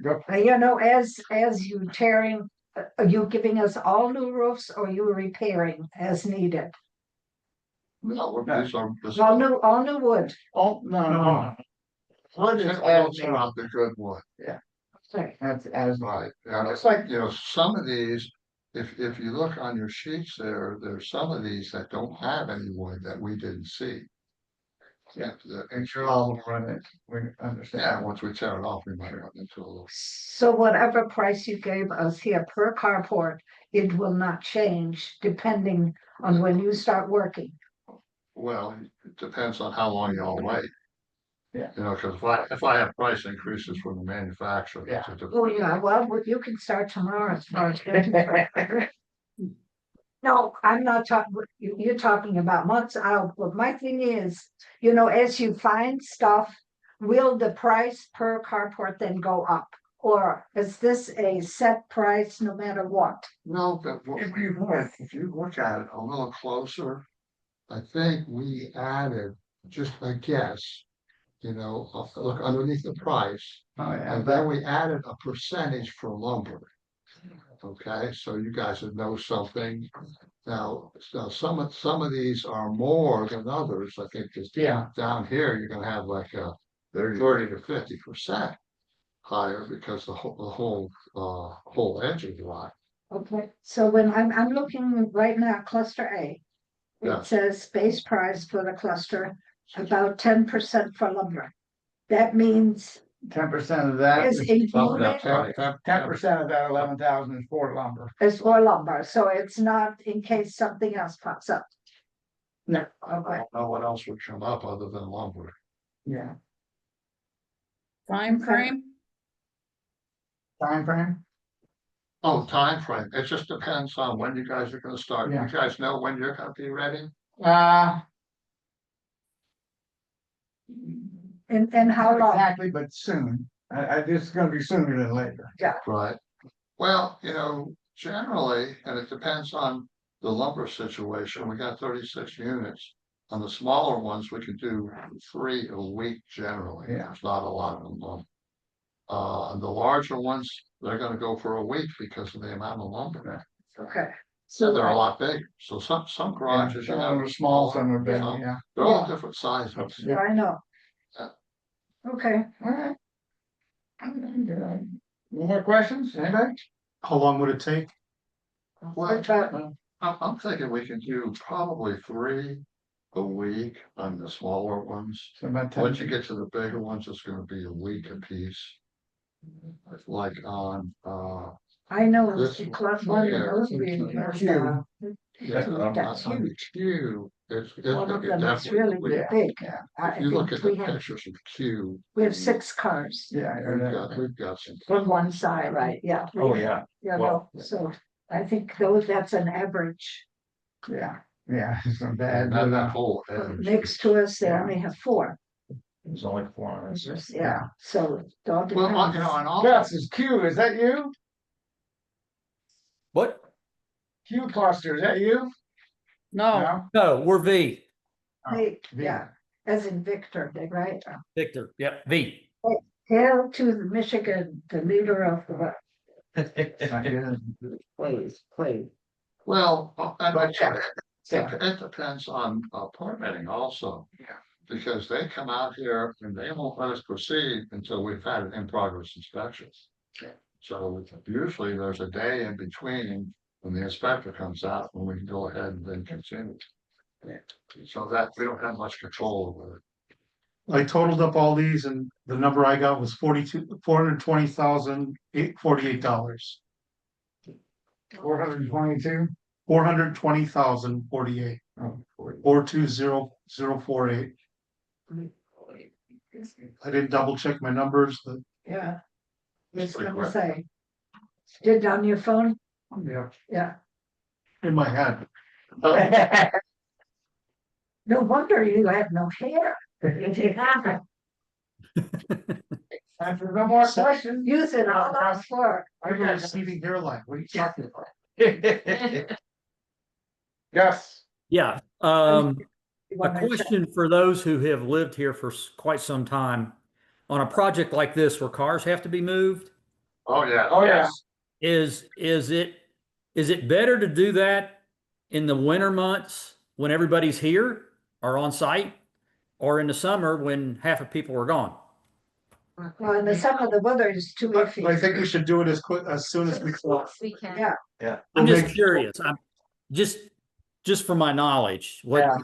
Go.
you know, as you tearing, are you giving us all new roofs or you repairing as needed?
No, these are.
All new wood.
oh, no. Wood is
Don't
as,
turn out the good wood.
Sorry.
that's as,
Right, and
It's like-
some of these, if you look on your sheets there's some of these that don't have any wood that we didn't see.
Yeah.
The-
and sure I'll run it, we
Yeah,
understand.
once we tear it off, we might run into a little.
So whatever price you gave us here per carport, it will not change depending on when you start working.
Well, it depends on how long y'all wait.
Yeah.
You know, because if I have price increases from the manufacturer.
Yeah.
Oh, yeah, well, you can start tomorrow as far as. No, I'm not talking, you're talking about months out, but my thing is, you know, as you find stuff, will the price per carport then go up? Or is this a set price no matter what?
No, but if you look at it a little closer, I think we added, just a guess. You know, look underneath the price,
Oh, yeah,
and then we added a percentage for lumber. Okay, so you guys would know something. Now, so some of these are more than others. I think just down here, you're gonna have like a 30 to 50% higher because the whole edge is rock.
Okay, so when I'm looking right now, cluster A.
Yeah.
It says base price for the cluster, about 10% for lumber. That means
10% of that
is
is,
included
10% of that 11,000 is for lumber.
is for lumber, so it's not in case something else pops up.
No.
I
Okay,
don't know what else would come up other than lumber.
Yeah.
Time frame?
Time frame?
Oh, time frame. It just depends on when you guys are gonna start.
Yeah.
You guys know when you're gonna be ready?
Uh,
And how
not
long?
exactly, but soon. It's gonna be sooner than later.
Right. Well, generally, and it depends on the lumber situation, we got 36 units. On the smaller ones, we can do 3 a week generally.
Yeah.
There's not a lot of them. And the larger ones, they're gonna go for a week because of the amount of lumber.
Okay.
So they're a lot bigger. So some garages,
Some are small, some are big,
some-
yeah.
They're all
Yeah.
different sizes.
Yeah, I know.
Yeah.
Okay,
All right. Any more questions, anybody?
How long would it take?
Well,
About-
I'm thinking we can do probably 3 a week on the smaller ones.
So about 10.
Once you get to the bigger ones, it's gonna be a week apiece. Like on,
I know.
This
it's club
one
one of
here.
those being,
That's
That's
on the
huge.
queue, it's
One of them is
definitely.
really
Yeah.
big.
Yeah,
I
If you look
think
at the
we have,
pictures of queue.
we have 6 cars
yeah.
We've got some.
on one side, right? Yeah.
Oh, yeah.
You
Well-
know, so I think that's an average.
Yeah, yeah, it's not bad.
And then that whole edge.
Next to us, they
Yeah.
only have 4.
There's only 4 on this.
Yeah, so it all
Well,
depends.
and all.
Gus, is Q, is that you?
What?
Q cluster, is that you?
No,
No, we're V.
They-
V.
Yeah, as in Victor, right?
Victor. Yep, V.
Hail to the Michigan, the leader of the, please.
Well, and
But yeah.
it depends on permitting also.
Yeah.
Because they come out here and they won't let us proceed until we've had an in-progress inspection.
Yeah.
So usually there's a day in between when the inspector comes out, when we can go ahead and then continue. So that we don't have much control over it.
I totaled up all these and the number I got was $420,848.
$422?
$420,048,
Oh,
420048. I didn't double check my numbers, but
Yeah. I was
Pretty
gonna
quick.
say. Did on your phone?
yeah.
Yeah.
in my head.
No wonder you had no hair.
After no more questions.
Use it all last for.
I got a receding hairline. What are you talking about?
Yes.
Yeah. A question for those who have lived here for quite some time. On a project like this where cars have to be moved,
Oh, yeah.
Oh, yeah.
is it better to do that in the winter months when everybody's here or on site, or in the summer when half of people are gone?
Well, in the summer, the weather is too
But
iffy.
I think we should do it as soon as we can.
We can.
Yeah,
I'm
We'll
just
make-
curious. I'm just for my knowledge. What,
Yeah.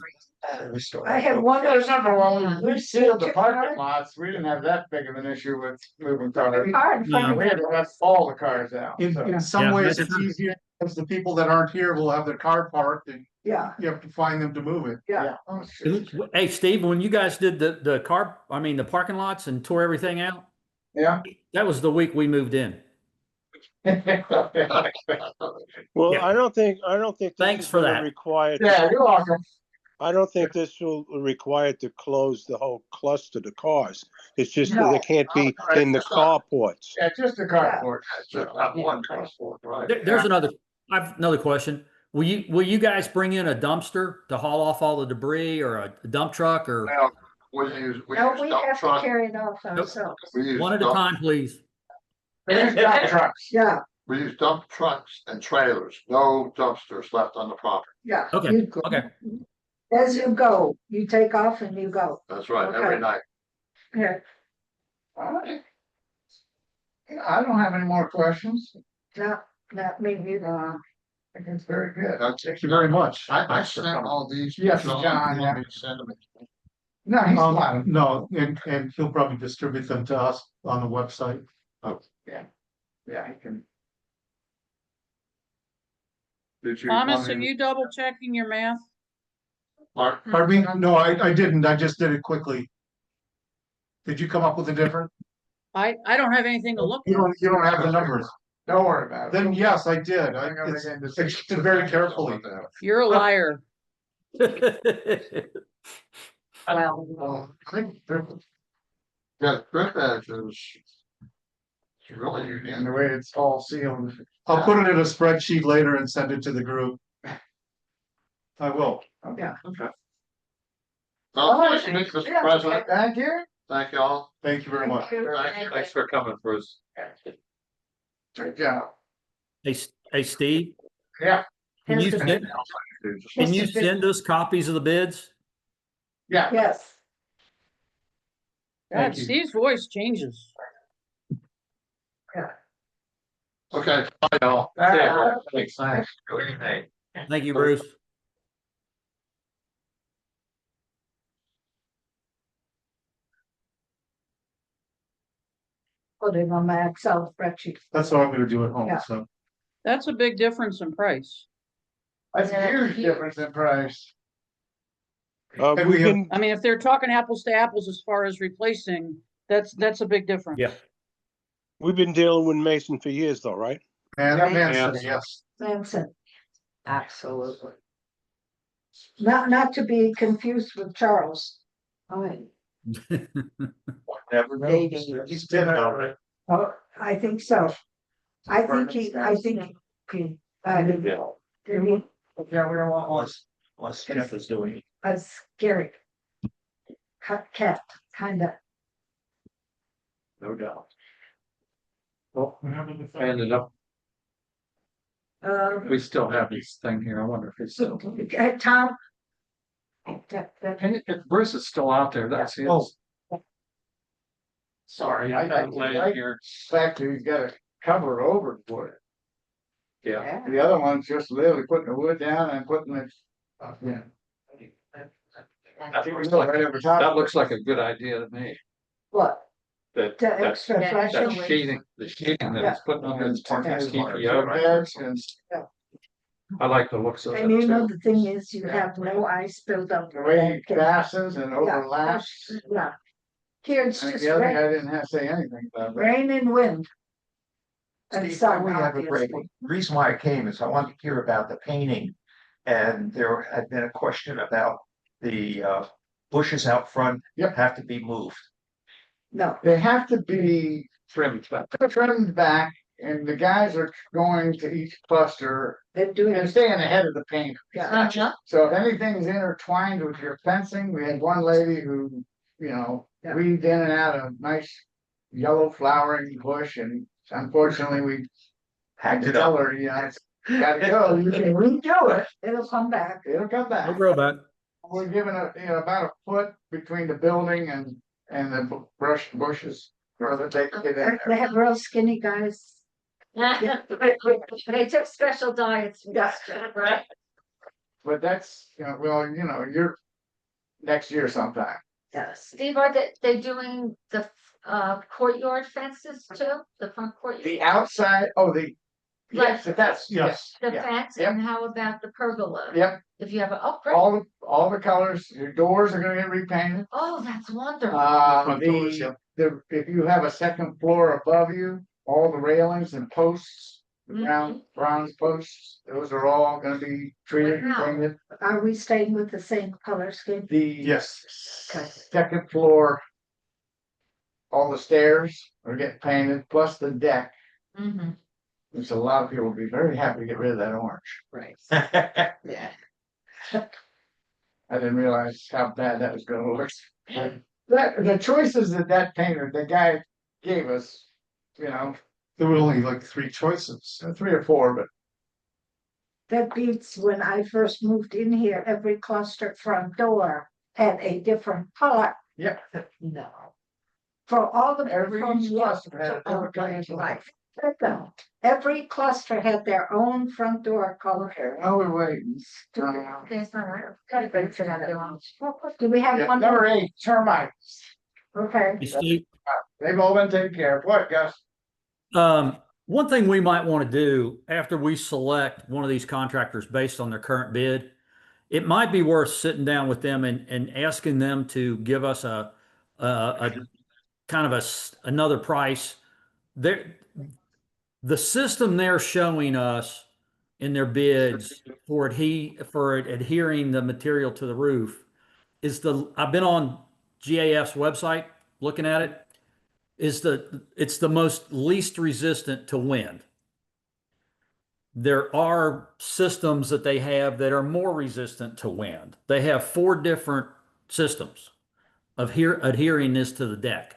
I have one.
There's number one, we sealed the parking lots, we didn't have that big of an issue with moving cars.
Car in front of
We had to let all the cars out.
In
so.
some
Yeah,
ways,
that's
it's
true.
easier because the people that aren't here will have their car parked and
Yeah,
you have to find them to move it.
yeah.
Oh, sure.
hey, Steve, when you guys did the parking lots and tore everything out,
Yeah.
that was the week we moved in.
Well,
Yeah.
I don't think this
Thanks
is
for
gonna
that.
require,
Yeah, you're welcome.
I don't think this will require to close the whole cluster to cars. It's just that
No.
they can't be in the carports.
Yeah, just a carport.
Just have one transport, right?
There's another. I've another question. Will you guys bring in a dumpster to haul off all the debris, or a dump truck, or
Now, we use
No, we
dump
have to
truck,
carry it off ourselves.
we use
one at a
dump-
time, please?
There's dump trucks.
Yeah,
We use dump trucks and trailers, no dumpsters left on the property.
yeah.
Okay,
You go-
okay.
As you go, you take off and you go.
That's right,
Okay.
every night.
Yeah,
All right. I don't have any more questions.
that maybe,
I think it's very good.
Thank you very much.
I sent all these.
Yes,
John,
John,
you
yeah.
want me to send them?
No, he's fine.
No, and he'll probably distribute them to us on the website.
Yeah, he can.
Did you?
Thomas,
want
are
me-
you double checking your math?
Mark?
Pardon me? No, I didn't. I just did it quickly. Did you come up with a different?
I don't have anything to look at.
You don't have the numbers.
Don't worry about it.
Then yes, I did. I it's very carefully.
You're a liar.
Well, I think
Yeah, Griff is really unique.
in the way it's all sealed.
I'll put it in a spreadsheet later and send it to the group. I will.
Okay.
Well, thank you, Mr.
Yeah,
President.
thank you.
Thank you all.
Thank you very much.
Thanks for coming, Bruce.
Good job.
Hey, Steve,
Yeah,
can you
Here's the-
send, can you send us copies of the bids?
yeah.
Yes,
God,
Thank you.
Steve's voice changes.
Okay, bye y'all.
Thanks. Good evening.
Thank you, Bruce.
put it on my Excel spreadsheet.
That's what I'm gonna do at home,
Yeah.
so.
That's a big difference in price.
That's a huge difference in price.
And
We've
we have-
been,
I mean, if they're talking apples to apples as far as replacing, that's a big difference.
Yeah.
we've been dealing with Mason for years though, right?
And
Right.
Manson, yes.
Samson. Absolutely. Not to be confused with Charles. Oh,
Never
Dating.
He's been out, right?
oh, I think so. I think he,
Yeah.
did he,
Yeah, we don't want one.
What Steph is doing.
a scary cat, kinda.
No doubt. Well, ended up, we still have this thing here. I wonder if it's still.
Tom?
If Bruce is still out there, that's it.
Oh. Sorry, I
Laying here.
fact he's got a cover over for it.
Yeah.
The other one's just literally putting the wood down and putting it up in.
That looks like a good idea to me.
What?
That,
The
that,
extra
that
flashing?
sheeting, the sheeting that he's putting on his
Yeah.
TPO. I like the looks of it
And you know,
too.
the thing is, you have no ice buildup.
The way he fastens and overlaps.
Yeah. Here it's
I think
just
the other
rain,
guy didn't have to say anything about that.
rain and wind. And
Steve,
sun,
we have a great,
obviously.
reason why I came is I wanted to hear about the painting. And there had been a question about the bushes out front
Yep.
have to be moved.
No,
They have to be
Trimmed back.
trimmed back and the guys are going to each cluster
they're doing
and
it.
staying ahead of the paint.
Yeah.
So if anything's intertwined with your fencing, we had one lady who,
Yeah.
weaved in and out a nice yellow flowering bush and unfortunately we had to
Hacked it
tell
up.
her, it's gotta go, you can redo it,
It'll come back.
it'll come
No
back.
grow back.
We're given about a foot between the building and the brush bushes. Or that they can get in
They
there.
have real skinny guys.
They took special diets.
Right.
But that's, you're next year sometime.
Yes.
Steve, are they doing the courtyard fences too? The front courtyard?
The outside, yes, that's, yes,
The
yeah,
fence,
yep.
and how about the pergola?
yep,
If you have great.
all the colors, your doors are gonna get repainted.
Oh, that's wonderful.
Front doors,
The,
yep.
if you have a second floor above you, all the railings and posts, the bronze posts, those are all gonna be treated and
Wow.
painted.
Are we staying with the same color scheme?
The
Yes.
second floor, all the stairs are getting painted, plus the deck.
Mm-hmm.
Which a lot of people would be very happy to get rid of that orange.
Right.
Yeah.
I didn't realize how bad that was gonna look. The choices that painter, the guy gave us,
There were only like 3 choices.
3 or 4, but
That beats when I first moved in here, every cluster front door had a different color.
yeah.
No. For all the.
Every
from
cluster had a
to
different
orange,
color.
right. Every cluster had their own front door color.
Now we're waiting.
There's no, gotta go to that one.
Do we have
Yeah,
one?
number 8, termites.
Okay.
Hey, Steve,
They've all been taken care of. What, Gus?
one thing we might want to do after we select one of these contractors based on their current bid, it might be worth sitting down with them and asking them to give us a kind of another price. The system they're showing us in their bids for adhering the material to the roof I've been on GAF's website looking at it, it's the most least resistant to wind. There are systems that they have that are more resistant to wind. They have 4 different systems of adhering this to the deck.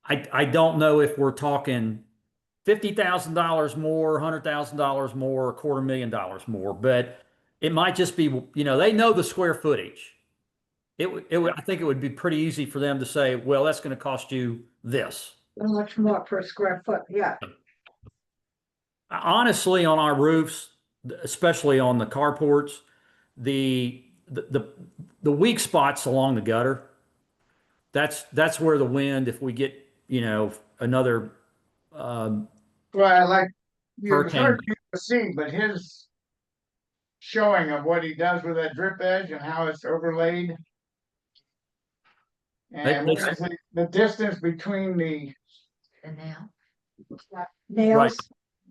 I don't know if we're talking $50,000 more, $100,000 more, $250,000 more, but it might just be, they know the square footage. I think it would be pretty easy for them to say, well, that's going to cost you this.
How much more per square foot? Yeah.
Honestly, on our roofs, especially on the carports, the weak spots along the gutter, that's where the wind, if we get, another
Well, like you
hurricane.
hard to see, but his showing of what he does with that drip edge and how it's overlaid. And what is the distance between the
And now,
Nails.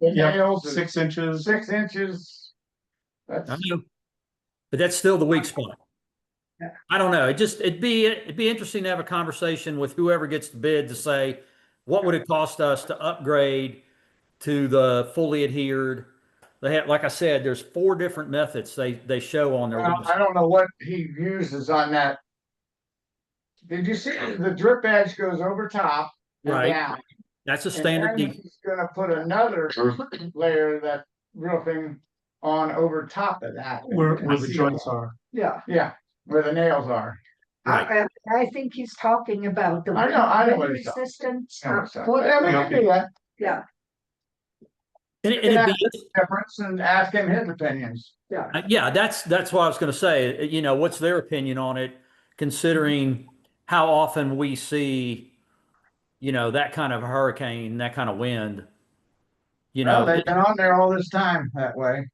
nails? is
6 inches.
6 inches.
I
That's,
know, but that's still the weak spot.
Yeah.
I don't know. It'd be interesting to have a conversation with whoever gets the bid to say, what would it cost us to upgrade to the fully adhered? They have, like I said, there's 4 different methods they show on their
well, I
website.
don't know what he uses on that. Did you see the drip edge goes over top and
Right.
down?
That's a
And
standard.
then he's gonna put another layer of that roofing on over top of that.
Where
And
the
seal
joints
it.
are.
Yeah.
Yeah, where the nails are.
Right.
I think he's talking about the.
I know what
wind
he's talking-
resistance.
Yeah, so-
foot-
yeah, we can do that.
Yeah,
And
We can
it'd
ask
be,
the difference and ask him his opinions.
yeah.
yeah, that's what I was going to say. What's their opinion on it, considering how often we see, that kind of hurricane, that kind of wind,
Well, they've been on there all this time that way.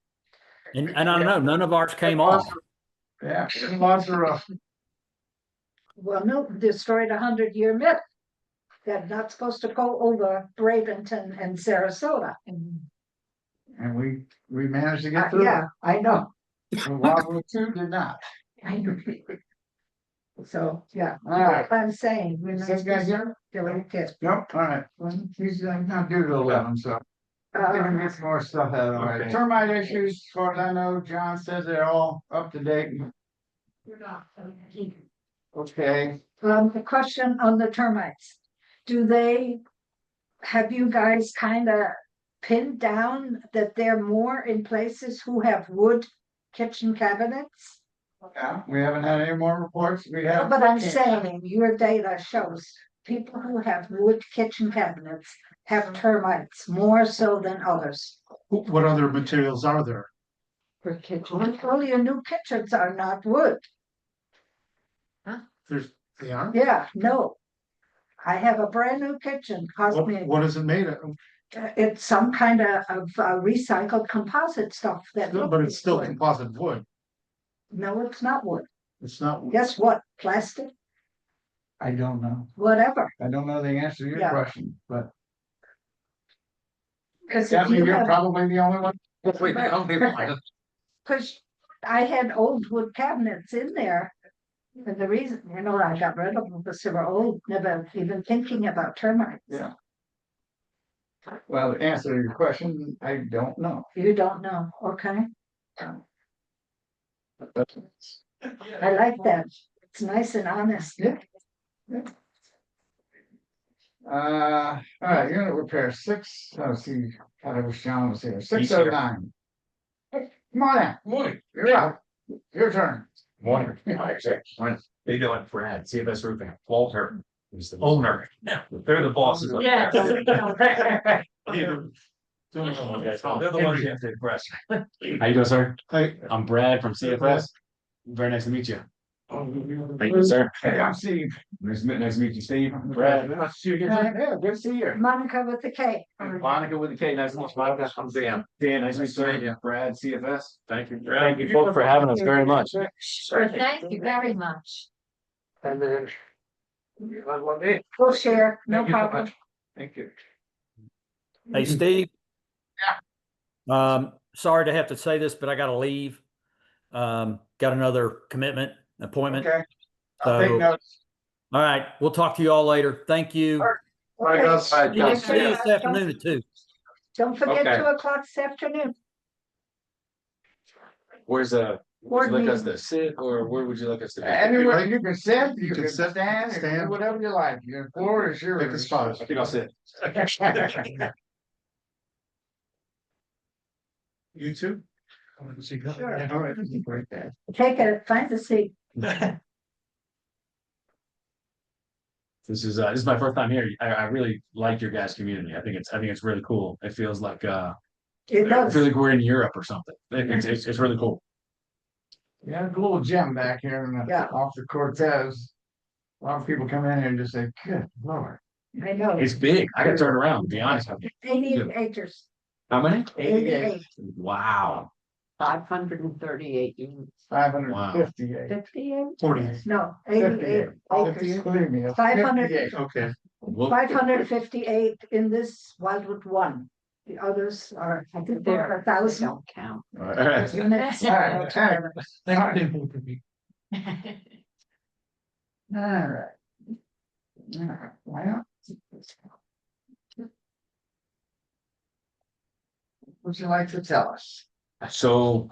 and I don't know, none of ours came off.
Yeah, it was rough.
Well, Milton destroyed 100-year myth. They're not supposed to go over Bradenton and Sarasota.
And we managed to get through it.
Yeah, I know.
And Wildwood 2 did not.
I know. So, yeah,
All right.
like I'm saying. we're
Is
not
this guy
supposed
here?
to do it.
Nope, all right. Well, he's not due to 11, so. Gonna get some more stuff out of the way.
Okay.
Termite issues, as far as I know, John says they're all up to date. Okay,
The question on the termites, have you guys kind of pinned down that they're more in places who have wood kitchen cabinets?
yeah, we haven't had any more reports. We have.
But I'm saying your data shows people who have wood kitchen cabinets have termites more so than others.
What other materials are there?
for kitchen.
All your new kitchens are not wood.
They aren't?
Yeah, no. I have a brand new kitchen, cost me,
What is it made of?
it's some kind of recycled composite stuff that.
But it's still
wood.
composite wood.
No, it's not wood.
It's not.
Guess what? Plastic,
I don't know.
whatever.
I don't know the answer to your
Yeah.
question, but
Cause
that
if
means
you
you're
have,
probably the only one.
cause I had old wood cabinets in there. And the reason, I got rid of them because they were old, never even thinking about termites.
Yeah. Well, to answer your question, I don't know.
You don't know, okay? I like that. It's nice and honest.
Yeah. All right, unit repair 6, let's see, I wish John was here, 609. Hey, come on in.
Morning.
You're up. Your turn.
Morning. How you doing, Brad? CFS Roofing, Walter, who's the owner. They're the bosses. up
Yeah.
there. They're the ones you have to impress.
How you doing, sir?
Hey,
I'm Brad from CFS. Very nice to meet you. Thank you, sir.
Hey, I'm Steve.
Nice to meet you, Steve. Brad.
Nice to see you again, sir.
Yeah, good to see you.
Monica with the K.
Monica with a K, nice to meet you, Monica. I'm Dan.
Dan, nice to meet you, sir. Brad, CFS.
Thank you.
Thank you both for having us very much.
Thank you very much.
And then
We'll share, no
Thank you so
problem.
much. Thank you.
Hey, Steve. Sorry to have to say this, but I gotta leave. Got another commitment, appointment.
Okay. I'll take
So,
notes.
all right, we'll talk to you all later. Thank you.
All right, guys.
See you
Thanks very
this
much.
afternoon at 2.
Don't forget
Okay.
2 o'clock this afternoon.
Where's would
Board
you like us
meeting.
to sit or where would you like us to be?
Anywhere you can sit, you
You can
can
sit,
stand, you can do
stand.
whatever you like. Your floor is yours.
Pick a spot.
I think I'll sit.
You too?
Sure.
Yeah, all right, right there.
Take it, find the seat.
This is my first time here. I really like your guys' community. I think it's really cool. It feels like
It
I
does.
feel like we're in Europe or something. It's really cool.
Yeah, there's a little gym back here in the,
Yeah.
off the Cortez. A lot of people come in here and just say, good lord.
I know.
It's big. I gotta turn around, to be honest with you.
88 acres.
How many?
88.
Wow.
538 units.
558.
58?
48.
No,
58.
88 acres.
Believe me, it's
500.
58.
Okay.
Well,
558 in this Wildwood one. The others are, I think there are 1,000
Don't count.
all right.
units.
All right, all right. All right. All right, well. Would you like to tell us?
So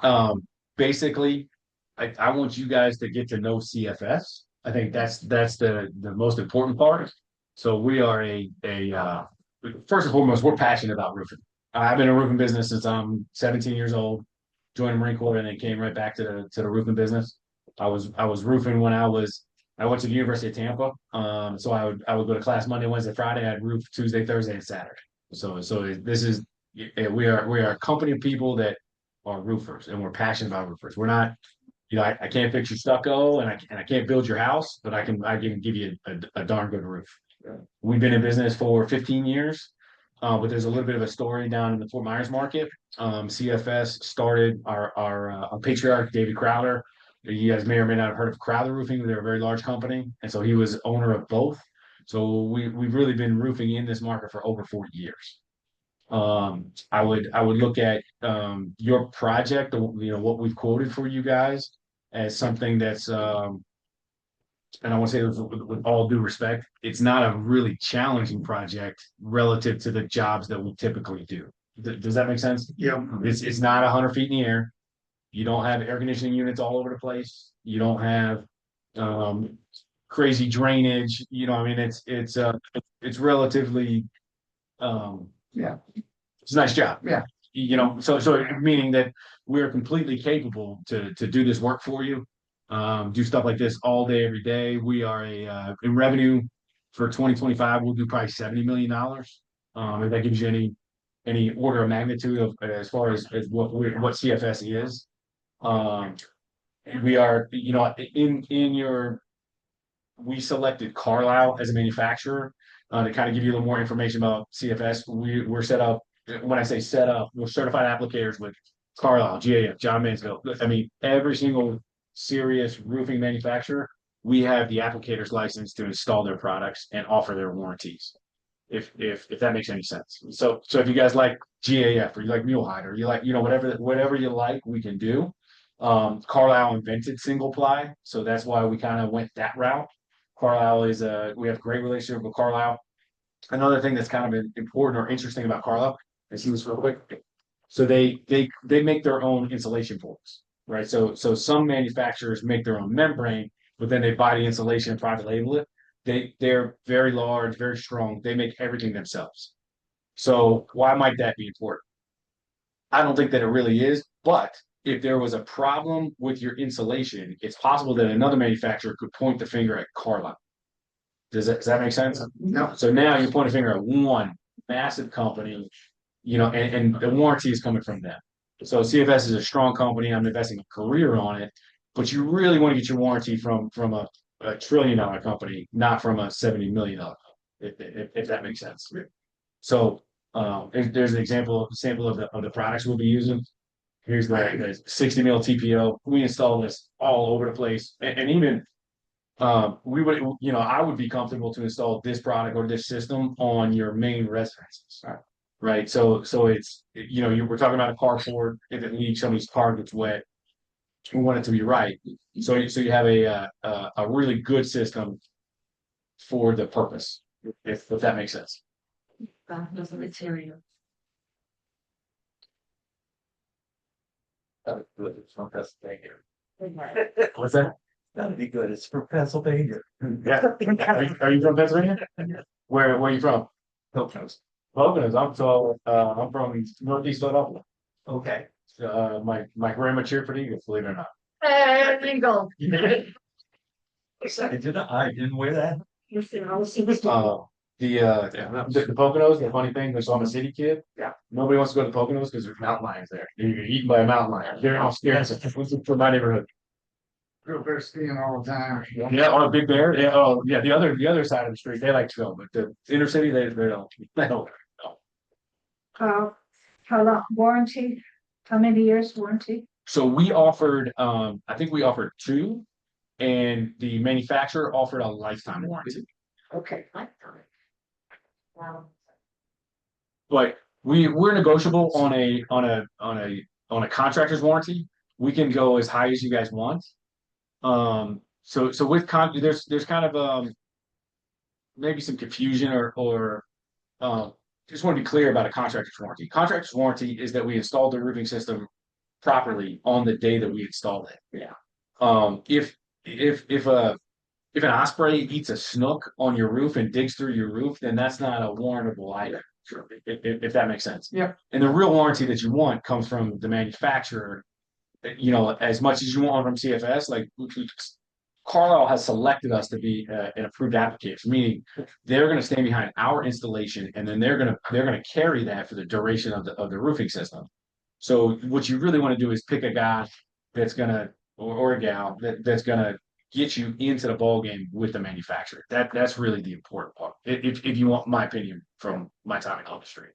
basically, I want you guys to get to know CFS. I think that's the most important part. So we are first and foremost, we're passionate about roofing. I've been in roofing business since I'm 17 years old, joined the Marine Corps and then came right back to the roofing business. I was roofing when I went to the University of Tampa. So I would go to class Monday, Wednesday, Friday. I'd roof Tuesday, Thursday, and Saturday. So this is we are a company of people that are roofers and we're passionate about roofers. We're not, I can't fix your stucco and I can't build your house, but I can give you a darn good roof. We've been in business for 15 years, but there's a little bit of a story down in the Fort Myers market. CFS started our patriarch, David Crowder. You guys may or may not have heard of Crowder Roofing. They're a very large company. And so he was owner of both. So we've really been roofing in this market for over 40 years. I would look at your project, what we've quoted for you guys as something that's and I want to say this with all due respect, it's not a really challenging project relative to the jobs that we typically do. Does that make sense?
Yeah.
It's not 100 feet in the air. You don't have air conditioning units all over the place. You don't have crazy drainage. I mean, it's relatively
Yeah.
it's a nice job.
Yeah.
So meaning that we're completely capable to do this work for you, do stuff like this all day, every day. We are in revenue for 2025, we'll do probably $70 million. If that gives you any order of magnitude of as far as what CFS is. We are, we selected Carlisle as a manufacturer to kind of give you a little more information about CFS. We're set up. When I say set up, we're certified applicators with Carlisle, GAF, John Mansfield. I mean, every single serious roofing manufacturer, we have the applicator's license to install their products and offer their warranties. If that makes any sense. So if you guys like GAF or you like Mulehide or you like, whatever you like, we can do. Carlisle invented single ply, so that's why we kind of went that route. Carlisle we have a great relationship with Carlisle. Another thing that's kind of important or interesting about Carlisle, I see this real quick. So they make their own insulation boards, right? So some manufacturers make their own membrane, but then they buy the insulation and private label it. They're very large, very strong. They make everything themselves. So why might that be important? I don't think that it really is, but if there was a problem with your insulation, it's possible that another manufacturer could point the finger at Carlisle. Does that make sense?
No.
So now you point a finger at one massive company, and the warranty is coming from them. So CFS is a strong company. I'm investing a career on it, but you really want to get your warranty from a $1 trillion company, not from a $70 million, if that makes sense. So there's an sample of the products we'll be using. Here's the 60 mil TPO. We install this all over the place, and even we would, I would be comfortable to install this product or this system on your main residences. Right, so it's, we're talking about a carport, if it leaks, somebody's car gets wet. We want it to be right, so you have a really good system for the purpose, if that makes sense.
Those material.
It's from Pennsylvania.
What's that?
That'd be good. It's from Pennsylvania.
Yeah, are you from Pennsylvania? Where are you from?
Poconos.
Poconos. I'm from Northeast Philadelphia.
Okay.
My grandma cheered for the Eagles, believe it or not.
Hey, Ringo.
I didn't wear that.
The Poconos, the funny thing, so I'm a city kid.
Yeah.
Nobody wants to go to the Poconos because there's mountain lions there. You get eaten by a mountain lion. They're all scared for my neighborhood.
Go there skiing all the time.
Yeah, on a big bear. Yeah, oh yeah, the other side of the street, they like to go, but the inner city, they don't. They don't.
How long warranty? How many years warranty?
So we offered, I think we offered 2, and the manufacturer offered a lifetime warranty.
Okay.
Wow.
But we're negotiable on a contractor's warranty. We can go as high as you guys want. So with there's kind of maybe some confusion or just want to be clear about a contractor's warranty. Contractor's warranty is that we installed the roofing system properly on the day that we installed it.
Yeah.
If an osprey eats a snook on your roof and digs through your roof, then that's not a warrantable item. Sure. If that makes sense.
Yeah.
And the real warranty that you want comes from the manufacturer. As much as you want from CFS, like Carlisle has selected us to be an approved application, meaning they're going to stand behind our installation, and then they're going to carry that for the duration of the roofing system. So what you really want to do is pick a guy that's gonna or a gal that's gonna get you into the ball game with the manufacturer. That's really the important part. If you want my opinion from my time in the industry.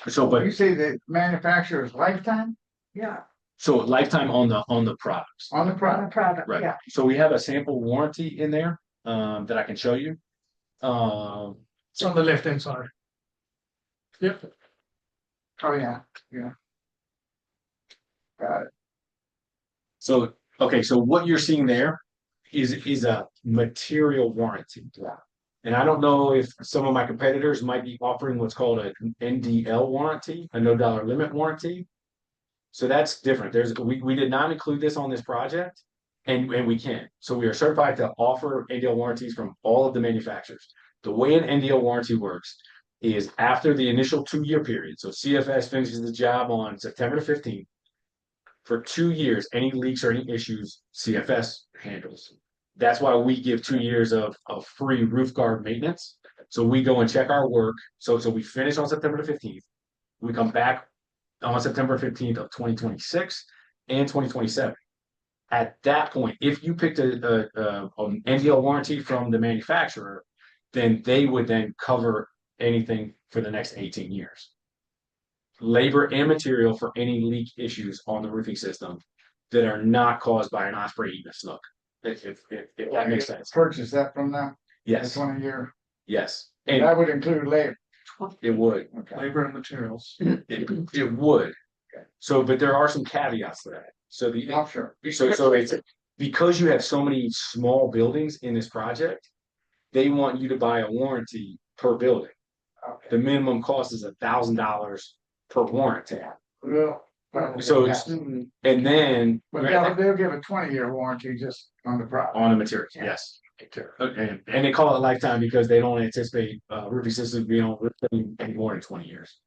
So,
You
but
say the manufacturer's lifetime
Yeah,
so lifetime on the products,
on the
on the
product?
product,
right?
yeah.
So we have a sample warranty in there that I can show you.
It's on the left-hand side. Yep.
Oh, yeah, yeah. Got it.
So okay, so what you're seeing there is a material warranty. And I don't know if some of my competitors might be offering what's called an NDL warranty, a no dollar limit warranty. So that's different. We did not include this on this project, and we can. So we are certified to offer NDL warranties from all of the manufacturers. The way an NDL warranty works is after the initial 2-year period. So CFS finishes the job on September 15th. For 2 years, any leaks or any issues, CFS handles. That's why we give 2 years of free roof guard maintenance. So we go and check our work. So we finish on September 15th. We come back on September 15th of 2026 and 2027. At that point, if you picked an NDL warranty from the manufacturer, then they would then cover anything for the next 18 years. Labor and material for any leak issues on the roofing system that are not caused by an osprey eating a snook. If that makes sense.
Purchase that from them,
Yes,
20 year,
yes, and
that would include labor.
it would.
Okay.
Labor and materials.
It would. So, but there are some caveats to that. So
I'm sure.
so it's because you have so many small buildings in this project, they want you to buy a warranty per building.
Okay.
The minimum cost is $1,000 per warranty.
Well, probably,
So
yeah.
it's, and then
But they'll give a 20-year warranty just on the product.
on the materials, yes. And they call it lifetime because they don't anticipate roofing systems being on any more than 20 years.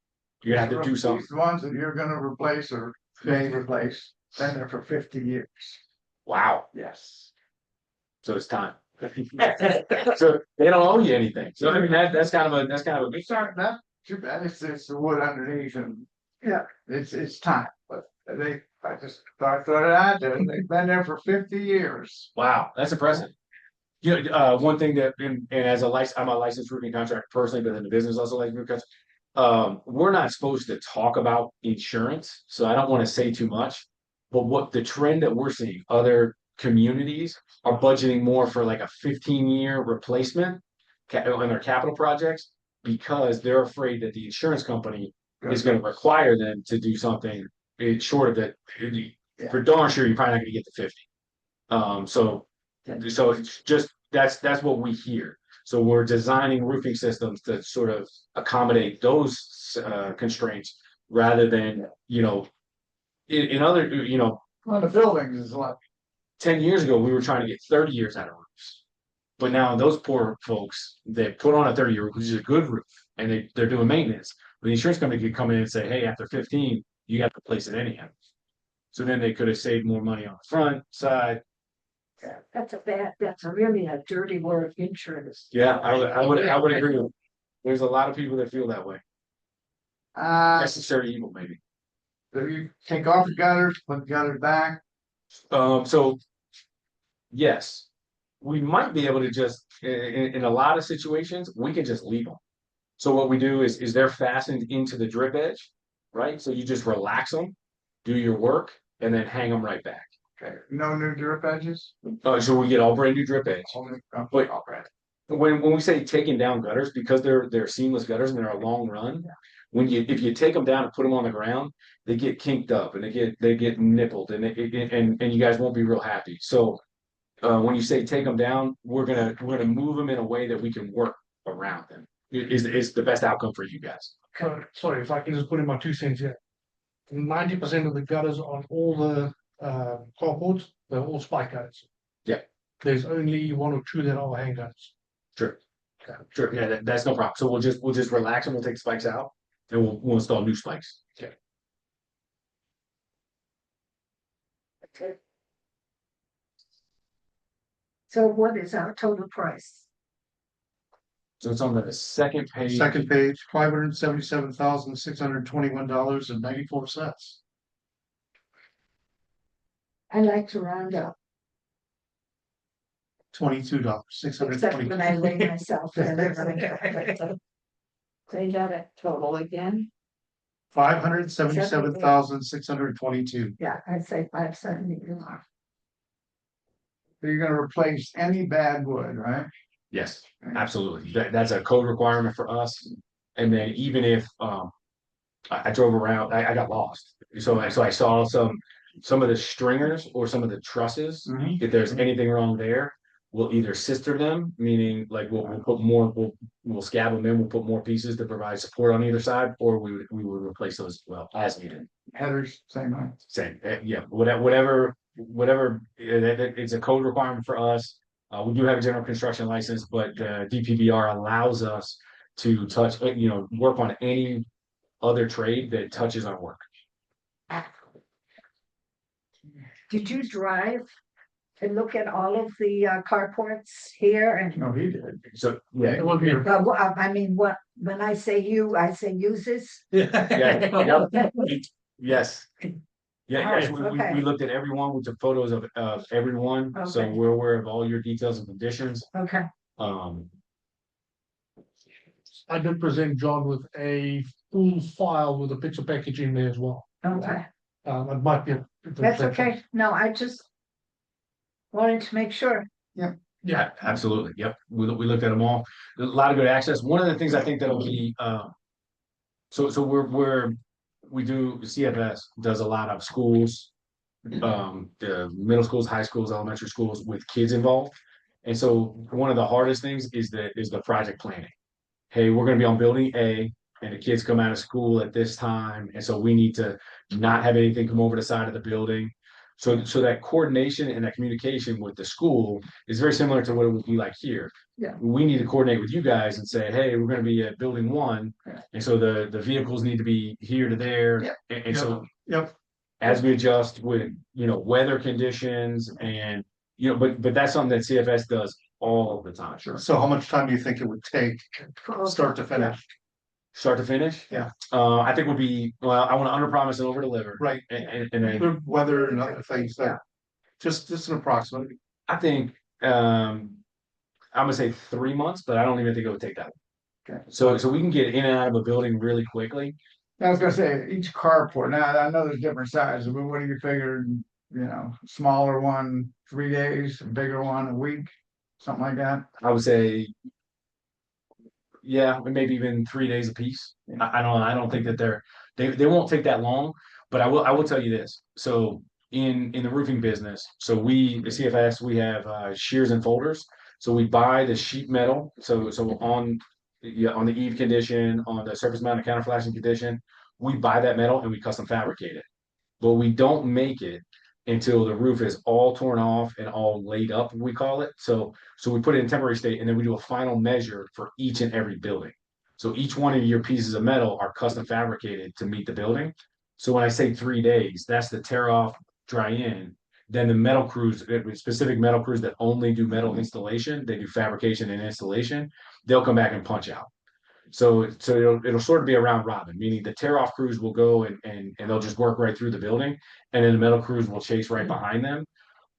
You're gonna have to do something.
These ones that you're gonna replace or may replace, then they're for 50 years.
Wow.
Yes.
So it's time. So they don't owe you anything. So I mean that's kind of a
It's not too bad. It's the wood underneath and.
Yeah.
It's time, but I just thought I'd do it. They've been there for 50 years.
wow, that's impressive. One thing that and as I'm a licensed roofing contractor personally, but in the business also like roofing contractor. We're not supposed to talk about insurance, so I don't want to say too much. But what the trend that we're seeing, other communities are budgeting more for like a 15-year replacement in their capital projects because they're afraid that the insurance company is going to require them to do something short of that. For darn sure, you're probably not going to get to 50. So it's just that's what we hear. So we're designing roofing systems to sort of accommodate those constraints rather than, in other,
Well, the buildings is like,
10 years ago, we were trying to get 30 years out of roofs. But now those poor folks, they put on a 30-year roof, which is a good roof, and they're doing maintenance. But the insurance company could come in and say, hey, after 15, you have to replace it anyhow. So then they could have saved more money on the front side.
That's really a dirty word, insurance.
Yeah, I would agree with. There's a lot of people that feel that way. Necessary evil, maybe.
do you take off the gutters, put the gutters back?
So yes, we might be able to just in a lot of situations, we can just leave them. So what we do is they're fastened into the drip edge, right? So you just relax them, do your work, and then hang them right back.
Okay, no new drip edges?
So we get all brand new drip edge. But
All right.
when we say taking down gutters, because they're seamless gutters and they're a long run, if you take them down and put them on the ground, they get kinked up and they get nippled and and you guys won't be real happy. So when you say take them down, we're gonna move them in a way that we can work around them. Is the best outcome for you guys.
Sorry, if I can just put in my 2 cents here. 90% of the gutters on all the carports, they're all spike gutters.
Yeah.
There's only 1 or 2 that are hang gutters.
Sure. Sure. Yeah, that's no problem. So we'll just relax them. We'll take the spikes out and we'll install new spikes. Okay.
Okay. So what is our total price?
So it's on the second page.
Second page, $577,621.94.
I like to round up,
$22,
except when I lay myself in. Say that at total again.
$577,622.
Yeah, I'd say 570.
So you're gonna replace any bad wood, right?
Yes, absolutely. That's a code requirement for us. And then even if I drove around, I got lost. So I saw some of the stringers or some of the trusses.
Mhm.
If there's anything wrong there, we'll either sister them, meaning like we'll put more, we'll scab them in, we'll put more pieces to provide support on either side, or we would replace those as well as needed.
Headers, same way.
Same, yeah, whatever, it's a code requirement for us. We do have a general construction license, but DPBR allows us to touch, work on any other trade that touches our work.
Did you drive and look at all of the carports here and?
No, he did.
So, yeah.
I mean, when I say you, I say uses.
Yeah, yep. Yes. Yeah, yes,
Okay.
we looked at everyone, we took photos of everyone, so
Okay.
we're aware of all your details and conditions.
Okay,
I did present John with a full file with a picture package in there as well.
okay,
It might be.
that's okay. No, I just wanted to make sure.
Yeah, absolutely, yep, we looked at them all, a lot of good access. One of the things I think that'll be, so we do, CFS does a lot of schools, the middle schools, high schools, elementary schools with kids involved. And so one of the hardest things is the project planning. Hey, we're gonna be on building A and the kids come out of school at this time, and so we need to not have anything come over the side of the building. So that coordination and that communication with the school is very similar to what it would be like here.
Yeah.
We need to coordinate with you guys and say, hey, we're gonna be at building 1, and so the vehicles need to be here to there.
Yep.
And so
Yep.
as we adjust with, weather conditions and, but that's something that CFS does all the time. Sure.
So how much time do you think it would take, start to finish?
Start to finish?
Yeah.
I think I want to under promise and over deliver.
Right.
And then
The weather and other things that, just an approximate.
I think, I'm gonna say 3 months, but I don't even think it would take that long.
Okay.
So we can get in and out of a building really quickly.
I was gonna say, each carport, now I know there's different sizes, but what do you figure, smaller one, 3 days, a bigger one, a week, something like that?
I would say, yeah, maybe even 3 days apiece. I don't think that they won't take that long, but I will tell you this. So in the roofing business, so the CFS, we have shears and folders. So we buy the sheet metal. So on the eave condition, on the surface mounted counterflashing condition, we buy that metal and we custom fabricate it. But we don't make it until the roof is all torn off and all laid up, we call it. So we put it in temporary state and then we do a final measure for each and every building. So each one of your pieces of metal are custom fabricated to meet the building. So when I say 3 days, that's the tear off, dry in. Then the metal crews, specific metal crews that only do metal installation, they do fabrication and installation, they'll come back and punch out. So it'll sort of be a round robin, meaning the tear off crews will go and they'll just work right through the building, and then the metal crews will chase right behind them.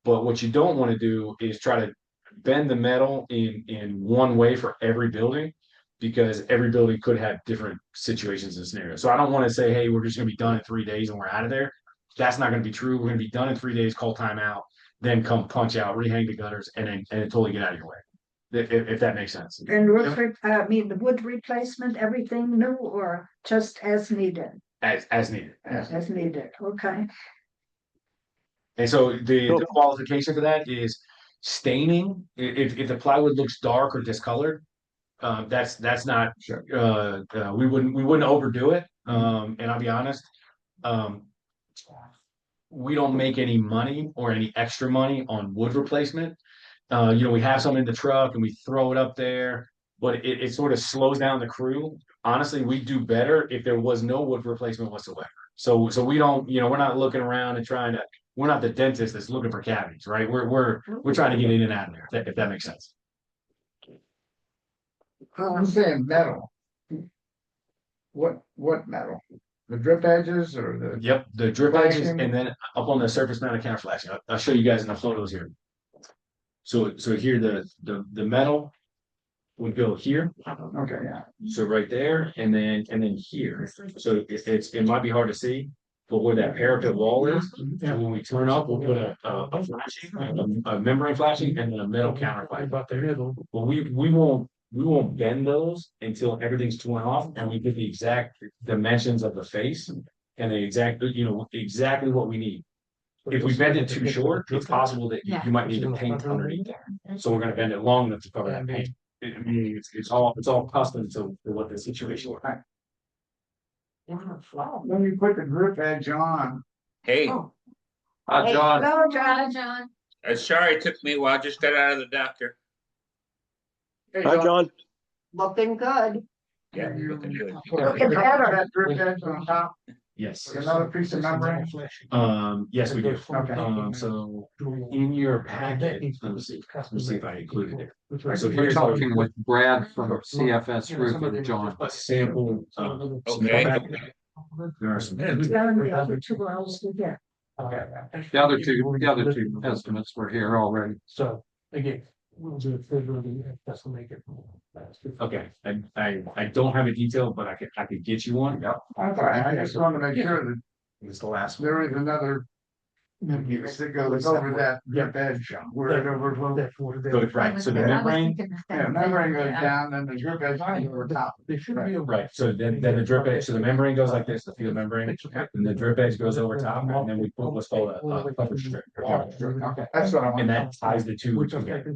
But what you don't want to do is try to bend the metal in one way for every building, because every building could have different situations and scenarios. So I don't want to say, hey, we're just going to be done in 3 days and we're out of there. That's not going to be true. We're going to be done in 3 days, call timeout, then come punch out, rehang the gutters, and then totally get out of your way. If that makes sense.
And the wood replacement, everything new or just as needed?
As needed.
As needed, okay.
And so the qualification for that is staining. If the plywood looks dark or discolored, that's not, we wouldn't overdo it. And I'll be honest, we don't make any money or any extra money on wood replacement. We have some in the truck and we throw it up there, but it sort of slows down the crew. Honestly, we do better if there was no wood replacement whatsoever. So we don't, we're not looking around and we're not the dentist that's looking for cavities, right? We're trying to get in and out of there, if that makes sense.
I'm saying metal. What metal? The drip edges or the?
Yep, the drip edges, and then up on the surface mounted counterflashing. I'll show you guys in the photos here. So here the metal would go here.
Okay, yeah.
So right there, and then here. So it might be hard to see, but where that parapet wall is, so when we turn up, we'll put a flashing, a membrane flashing, and then a metal counterflashing. Well, we won't bend those until everything's torn off, and we get the exact dimensions of the face and the exactly what we need. If we bend it too short, it's possible that you might need to paint underneath there. So we're gonna bend it long enough to cover that paint. I mean, it's all custom to what the situation is.
When you put the drip edge on.
Hey,
Oh.
John.
Hello, John.
John.
Sorry it took me a while. Just got out of the doctor.
Hi, John.
Looking good.
Yeah, looking good.
Looking better.
That drip edge on top,
Yes.
with another piece of membrane.
Yes, we do.
Okay.
So in your packet, let me see if I included it. So
We're
here's
talking with Brad from CFS Roofing, John.
a sample.
Okay.
There are some.
The other 2 hours to get.
The other two estimates were here already.
So, again, we'll do it federally, that's to make it.
Okay, I don't have a detail, but I could get you one. Yep.
Okay, I just want to make sure that
It's the last one.
there is another. Piece that goes over that drip edge, where it overflows.
Good, right, so the membrane,
Yeah, membrane goes down, then the drip edge goes over top.
They should be.
right, so then the drip edge, so the membrane goes like this, the field membrane, and the drip edge goes over top, and then we put what's called a cover strip.
Okay, that's what I want.
And that ties the two together.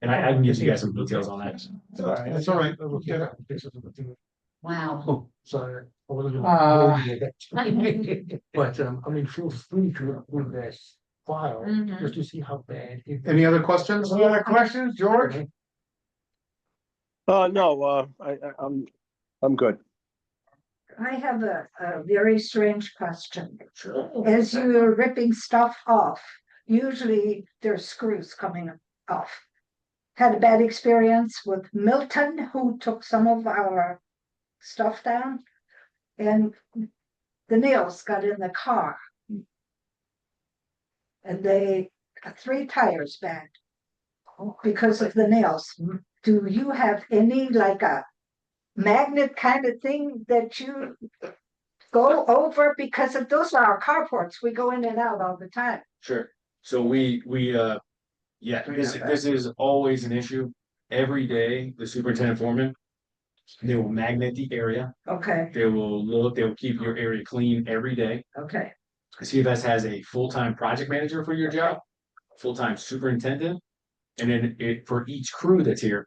And I can get you guys some details on that.
That's all right.
Wow.
Sorry.
Uh,
But, I mean, feel free to upload that file,
Mhm.
just to see how bad.
Any other questions?
Any other questions, George?
No, I'm good.
I have a very strange question. As you're ripping stuff off, usually there's screws coming off. Had a bad experience with Milton, who took some of our stuff down, and the nails got in the car. And they got 3 tires bad because of the nails. Do you have any, like a magnet kind of thing that you go over, because if those are our carports, we go in and out all the time.
Sure. So yeah, this is always an issue. Every day, the superintendent foreman, they will magnet the area.
Okay,
They will keep your area clean every day.
okay,
CFS has a full-time project manager for your job, full-time superintendent, and then for each crew that's here,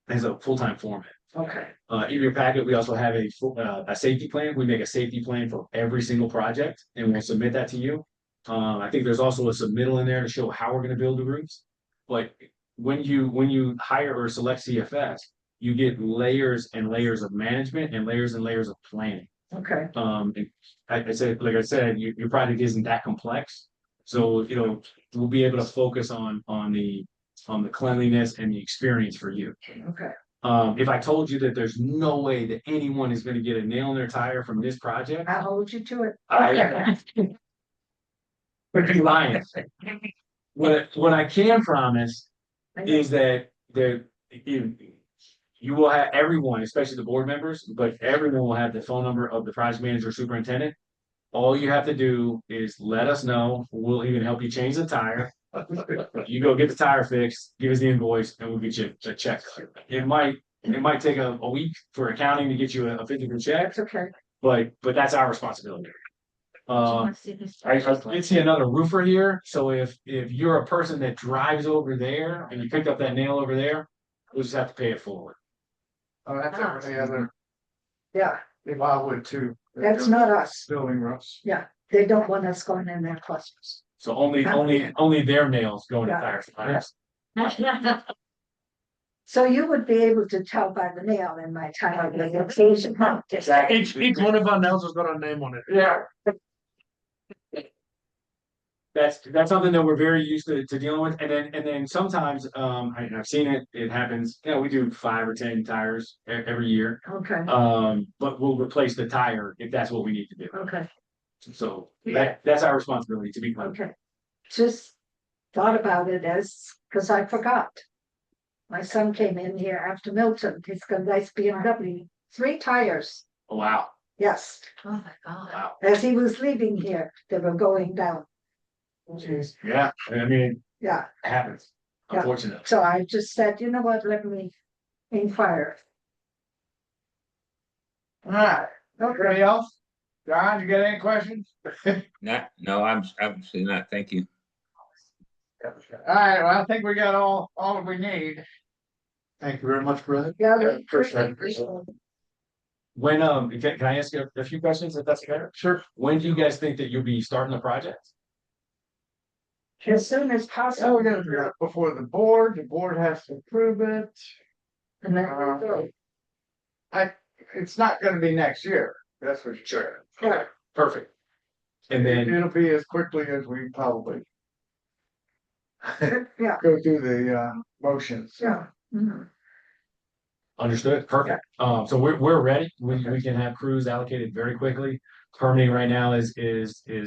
has a full-time foreman.
okay,
In your packet, we also have a safety plan. We make a safety plan for every single project, and we'll submit that to you. I think there's also a submittal in there to show how we're gonna build the roofs. But when you hire or select CFS, you get layers and layers of management and layers of planning.
okay.
And I said, like I said, your project isn't that complex. So, we'll be able to focus on the cleanliness and the experience for you.
Okay.
If I told you that there's no way that anyone is gonna get a nail in their tire from this project,
I'll hold you to it.
I would be lying. What I can promise is that you will have everyone, especially the board members, but everyone will have the phone number of the project manager or superintendent. All you have to do is let us know. We'll even help you change the tire. You go get the tire fixed, give us the invoice, and we'll get you a check. It might take a week for accounting to get you a physical check,
That's okay.
but that's our responsibility.
Do you wanna see this?
I did see another roofer here, so if you're a person that drives over there and you picked up that nail over there, we'll just have to pay it forward.
Oh, that's every other,
Yeah,
if I would too.
that's not us.
Building roofs.
Yeah, they don't want us going in their clusters.
So only their nails go in the
Yeah.
tire suppliers.
So you would be able to tell by the nail in my tire. the location, huh?
Each one of our nails has got a name on it.
Yeah. That's something that we're very used to dealing with, and then sometimes, I've seen it happens, we do 5 or 10 tires every year.
Okay,
But we'll replace the tire if that's what we need to do.
okay,
So that's our responsibility, to be clear.
okay. Just thought about it because I forgot. My son came in here after Milton, he's got a nice BMW, 3 tires,
Oh, wow,
yes.
Oh, my God.
wow.
As he was leaving here, they were going down.
Jeez.
Yeah, I mean,
Yeah,
it happens,
Yeah.
unfortunately.
so I just said, you know what, let me inquire.
All right, anybody else? John, you got any questions?
No, I'm obviously not. Thank you.
All right, well, I think we got all we need.
Thank you very much, Brett.
Yeah,
Yeah, appreciate
When, can I ask you a few questions, if that's okay?
Sure.
When do you guys think that you'll be starting the project?
as soon as
So
possible.
we're gonna do it before the board has to approve it.
And then we'll go.
It's not gonna be next year, that's for sure.
Yeah.
Perfect. And then,
It'll be as quickly as we probably
Yeah,
go through the motions.
yeah. Mhm.
understood, perfect. So we're ready, we can have crews allocated very quickly. Permitting right now is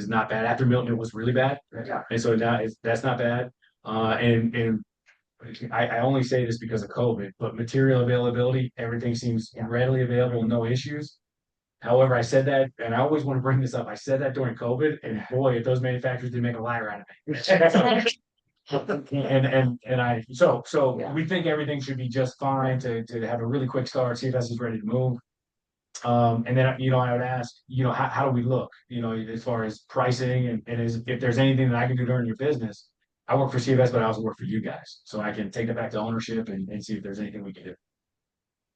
not bad. After Milton, it was really bad.
Yeah.
And so now that's not bad. And I only say this because of COVID, but material availability, everything seems readily available, no issues. However, I said that, and I always want to bring this up, I said that during COVID, and boy, if those manufacturers didn't make a liar out of me. So we think everything should be just fine to have a really quick start, CFS is ready to move. And then, I would ask, how do we look, as far as pricing and if there's anything that I can do during your business. I work for CFS, but I also work for you guys, so I can take that back to ownership and see if there's anything we can do.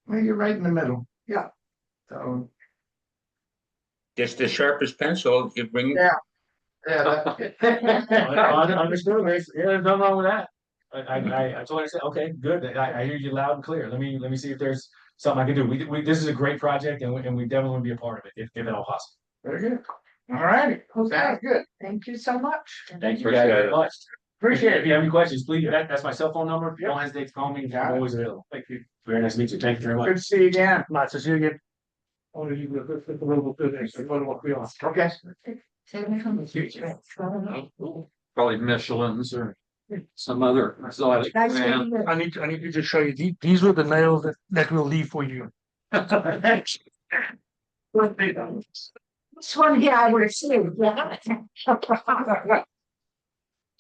Well, you're right in the middle.
Yeah.
So,
Just the sharpest pencil, you bring.
Yeah. yeah,
Understood, there's nothing wrong with that. I totally understand, okay, good, I hear you loud and clear, let me see if there's something I can do, this is a great project, and we definitely want to be a part of it, if at all possible.
very good. All right, sounds good.
Thank you so much.
Thank you guys very much.
Appreciate
If you have any questions, please, that's my cell phone number, don't hesitate to call me,
Got
I'm
it.
always available. Thank you. Very nice to meet you, thank you very much.
Good to see you again.
Nice to see you again. Only you a little bit, what we are.
Okay.
Probably Michelin's or some other exotic
Nice
brand.
meeting you.
I need to just show you, these were the nails that we'll leave for you.
This one here I would see. Yeah.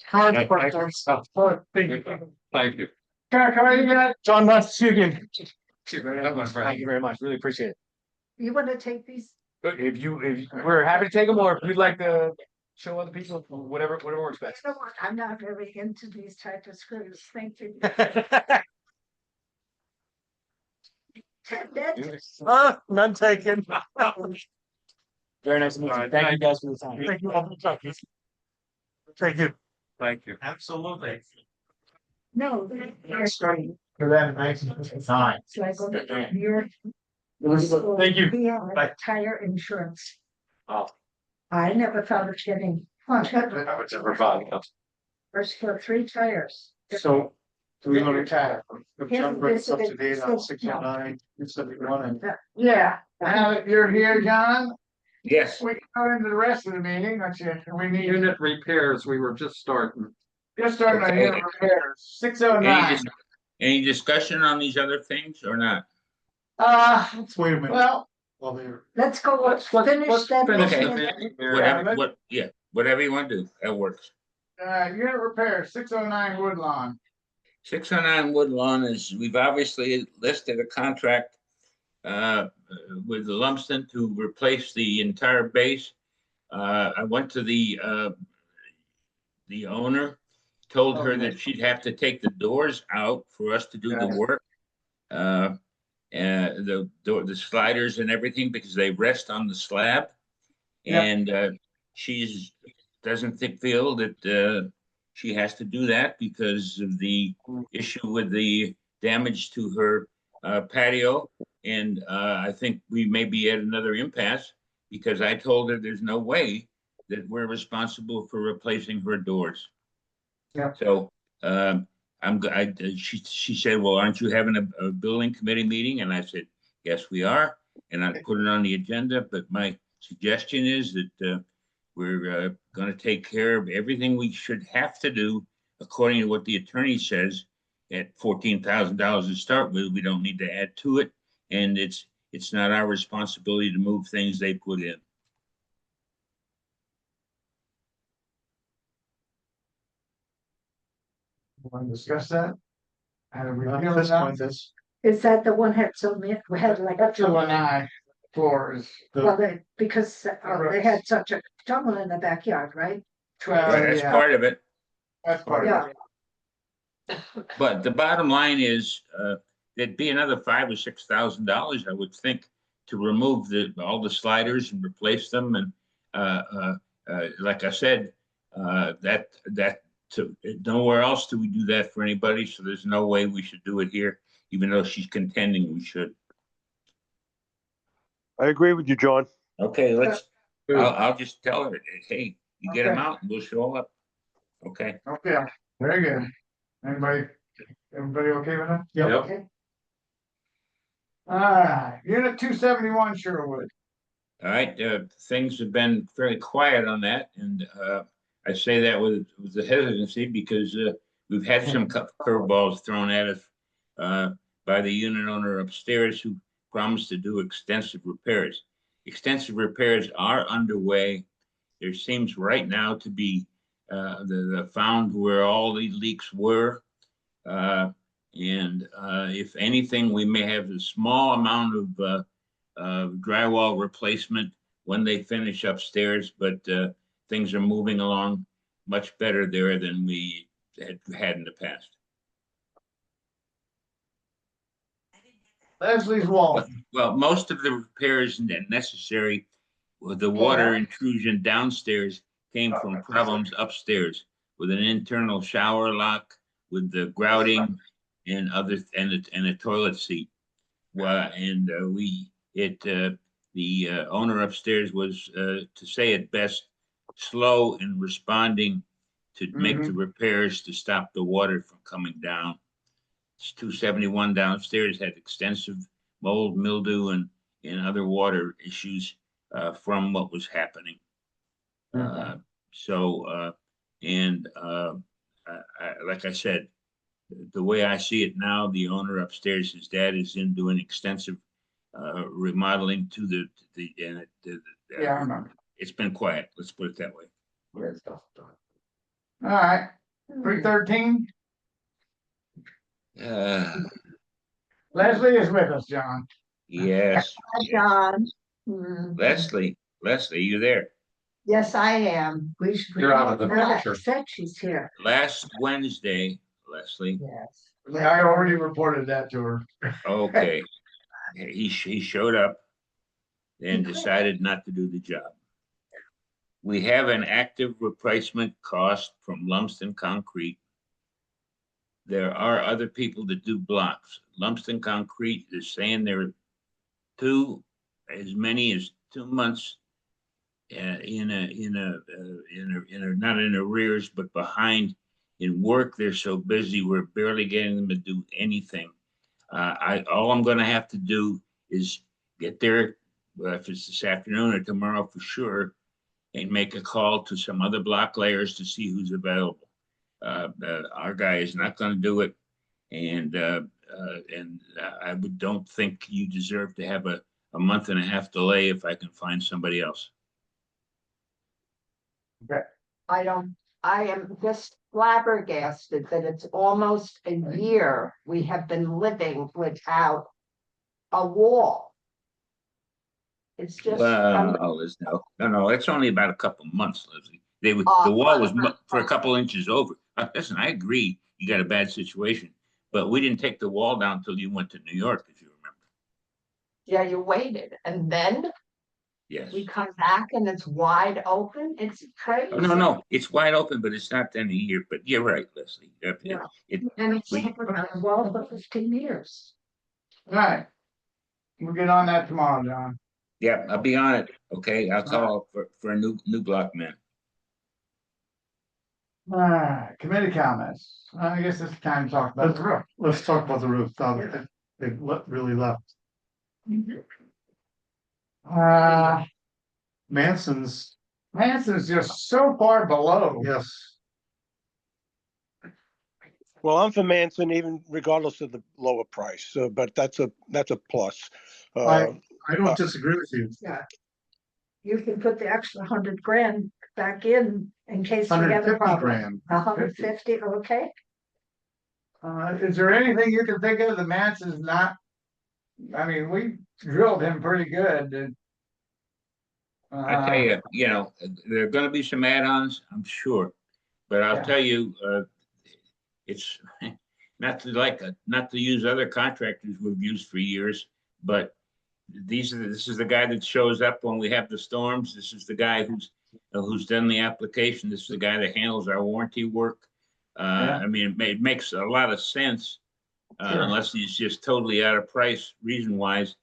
Hard workers.
Thank you.
John, nice to see you again. Thank you very much. Really appreciate it.
You wanna take these?
We're happy to take them, or if you'd like to show other people, whatever works
You
best.
know what? I'm not really into these type of screws. Thank you.
None taken. Very nice to meet you. Thank you guys for the time.
Thank you all for the time. Thank you.
Thank you.
Absolutely.
No.
Starting for that in 1959.
So I go to your.
Thank you.
We have
Bye.
tire insurance.
Oh.
I never thought of getting. First for 3 tires.
So, do we want to tag? If
Yeah,
John brings up to
visited-
date on 609, 271, and
Yeah.
Now that you're here, John,
Yes,
we can go into the rest of the meeting, that's it, we need,
Unit repairs, we were just starting.
just starting on
Okay.
unit repairs, 609.
any discussion on these other things or not?
let's wait a minute.
Well,
While they're,
Let's go,
Let's
finish that.
finish
Okay.
the
meeting.
meeting here.
Whatever you want to do, that works.
unit repairs, 609 Woodlawn.
609 Woodlawn is, we've obviously listed a contract with Lumsden to replace the entire base. I went to the owner, told her that she'd have to take the doors out for us to do the work. The sliders and everything, because they rest on the slab.
Yeah.
And doesn't feel that she has to do that because of the issue with the damage to her patio. And I think we may be at another impasse because I told her there's no way that we're responsible for replacing her doors.
Yeah.
So she said, well, aren't you having a building committee meeting? And I said, yes, we are. And I put it on the agenda, but my suggestion is that we're going to take care of everything we should have to do according to what the attorney says at $14,000 to start with. We don't need to add to it. And it's not our responsibility to move things they put in.
Want to discuss that? Had a
at
review
this
of
point,
that?
this,
Is that the one had so many, we had like a trouble,
609 floors.
well, because they had such a trouble in the backyard, right?
That's
Yeah,
part of it.
that's part of it.
But the bottom line is, there'd be another $5,000 or $6,000, I would think, to remove all the sliders and replace them. And like I said, nowhere else do we do that for anybody. So there's no way we should do it here, even though she's contending we should.
I agree with you, John.
Okay, I'll just tell her, hey, you get them out and we'll show up. Okay.
Okay, very good. Everybody okay with that?
Yep.
Okay.
All right, unit 271 Sherwood.
All right, things have been fairly quiet on that, and I say that with the hesitancy because we've had some curveballs thrown at us by the unit owner upstairs who promised to do extensive repairs. Extensive repairs are underway. There seems right now to be the found where all the leaks were. And if anything, we may have a small amount of drywall replacement when they finish upstairs, but things are moving along much better there than we had in the past.
Leslie's Wall.
Well, most of the repairs necessary with the water intrusion downstairs came from problems upstairs with an internal shower lock, with the grouting and a toilet seat. And the owner upstairs was, to say it best, slow in responding to make the repairs to stop the water from coming down. 271 downstairs had extensive mold, mildew, and other water issues from what was happening. Like I said, the way I see it now, the owner upstairs, his dad is in doing extensive remodeling to and
Yeah, I remember.
it's been quiet. Let's put it that way.
All right, 313, Leslie is with us, John.
Yes,
Hi,
yes.
John.
Leslie, you there?
Yes, I am. We should.
You're out of the
Well,
picture.
she said she's here.
Last Wednesday, Leslie.
Yes.
I already reported that to her.
Okay, he showed up and decided not to do the job. We have an active replacement cost from Lumsden Concrete. There are other people that do blocks. Lumsden Concrete is saying they're as many as 2 months not in arrears, but behind in work. They're so busy, we're barely getting them to do anything. All I'm gonna have to do is get there, if it's this afternoon or tomorrow for sure, and make a call to some other block layers to see who's available. Our guy is not gonna do it, and I don't think you deserve to have a month and a half delay if I can find somebody else.
I am just flabbergasted that it's almost a year we have been living without a wall. It's just.
Well, there's no, it's only about a couple months, Leslie. The wall was for a couple inches over. Listen, I agree, you got a bad situation, but we didn't take the wall down until you went to New York, if you remember.
Yeah, you waited and then
Yes.
we come back and it's wide open. It's crazy.
Oh, no, it's wide open, but it's not been a year, but you're right, Leslie.
Yeah. And it's been on the wall for 15 years.
All right, we'll get on that tomorrow, John.
Yeah, I'll be on it. Okay, I'll call for a new block man.
Committee comments. I guess it's time to talk about the roof.
Let's talk about the roof. They really left. Manson's,
just so far below.
yes.
Well, I'm for Manson, even regardless of the lower price, but that's a plus.
I don't disagree with you.
Yeah. You can put the extra 100 grand back in case we have a
150
problem.
grand.
150, okay.
Is there anything you can think of the Manson's not? I mean, we drilled him pretty good.
I tell you, there are gonna be some add-ons, I'm sure, but I'll tell you, it's not to use other contractors we've used for years, but this is the guy that shows up when we have the storms. This is the guy who's done the application. This is the guy that handles our warranty work. I mean, it makes a lot of sense, unless he's just totally out of price reason wise.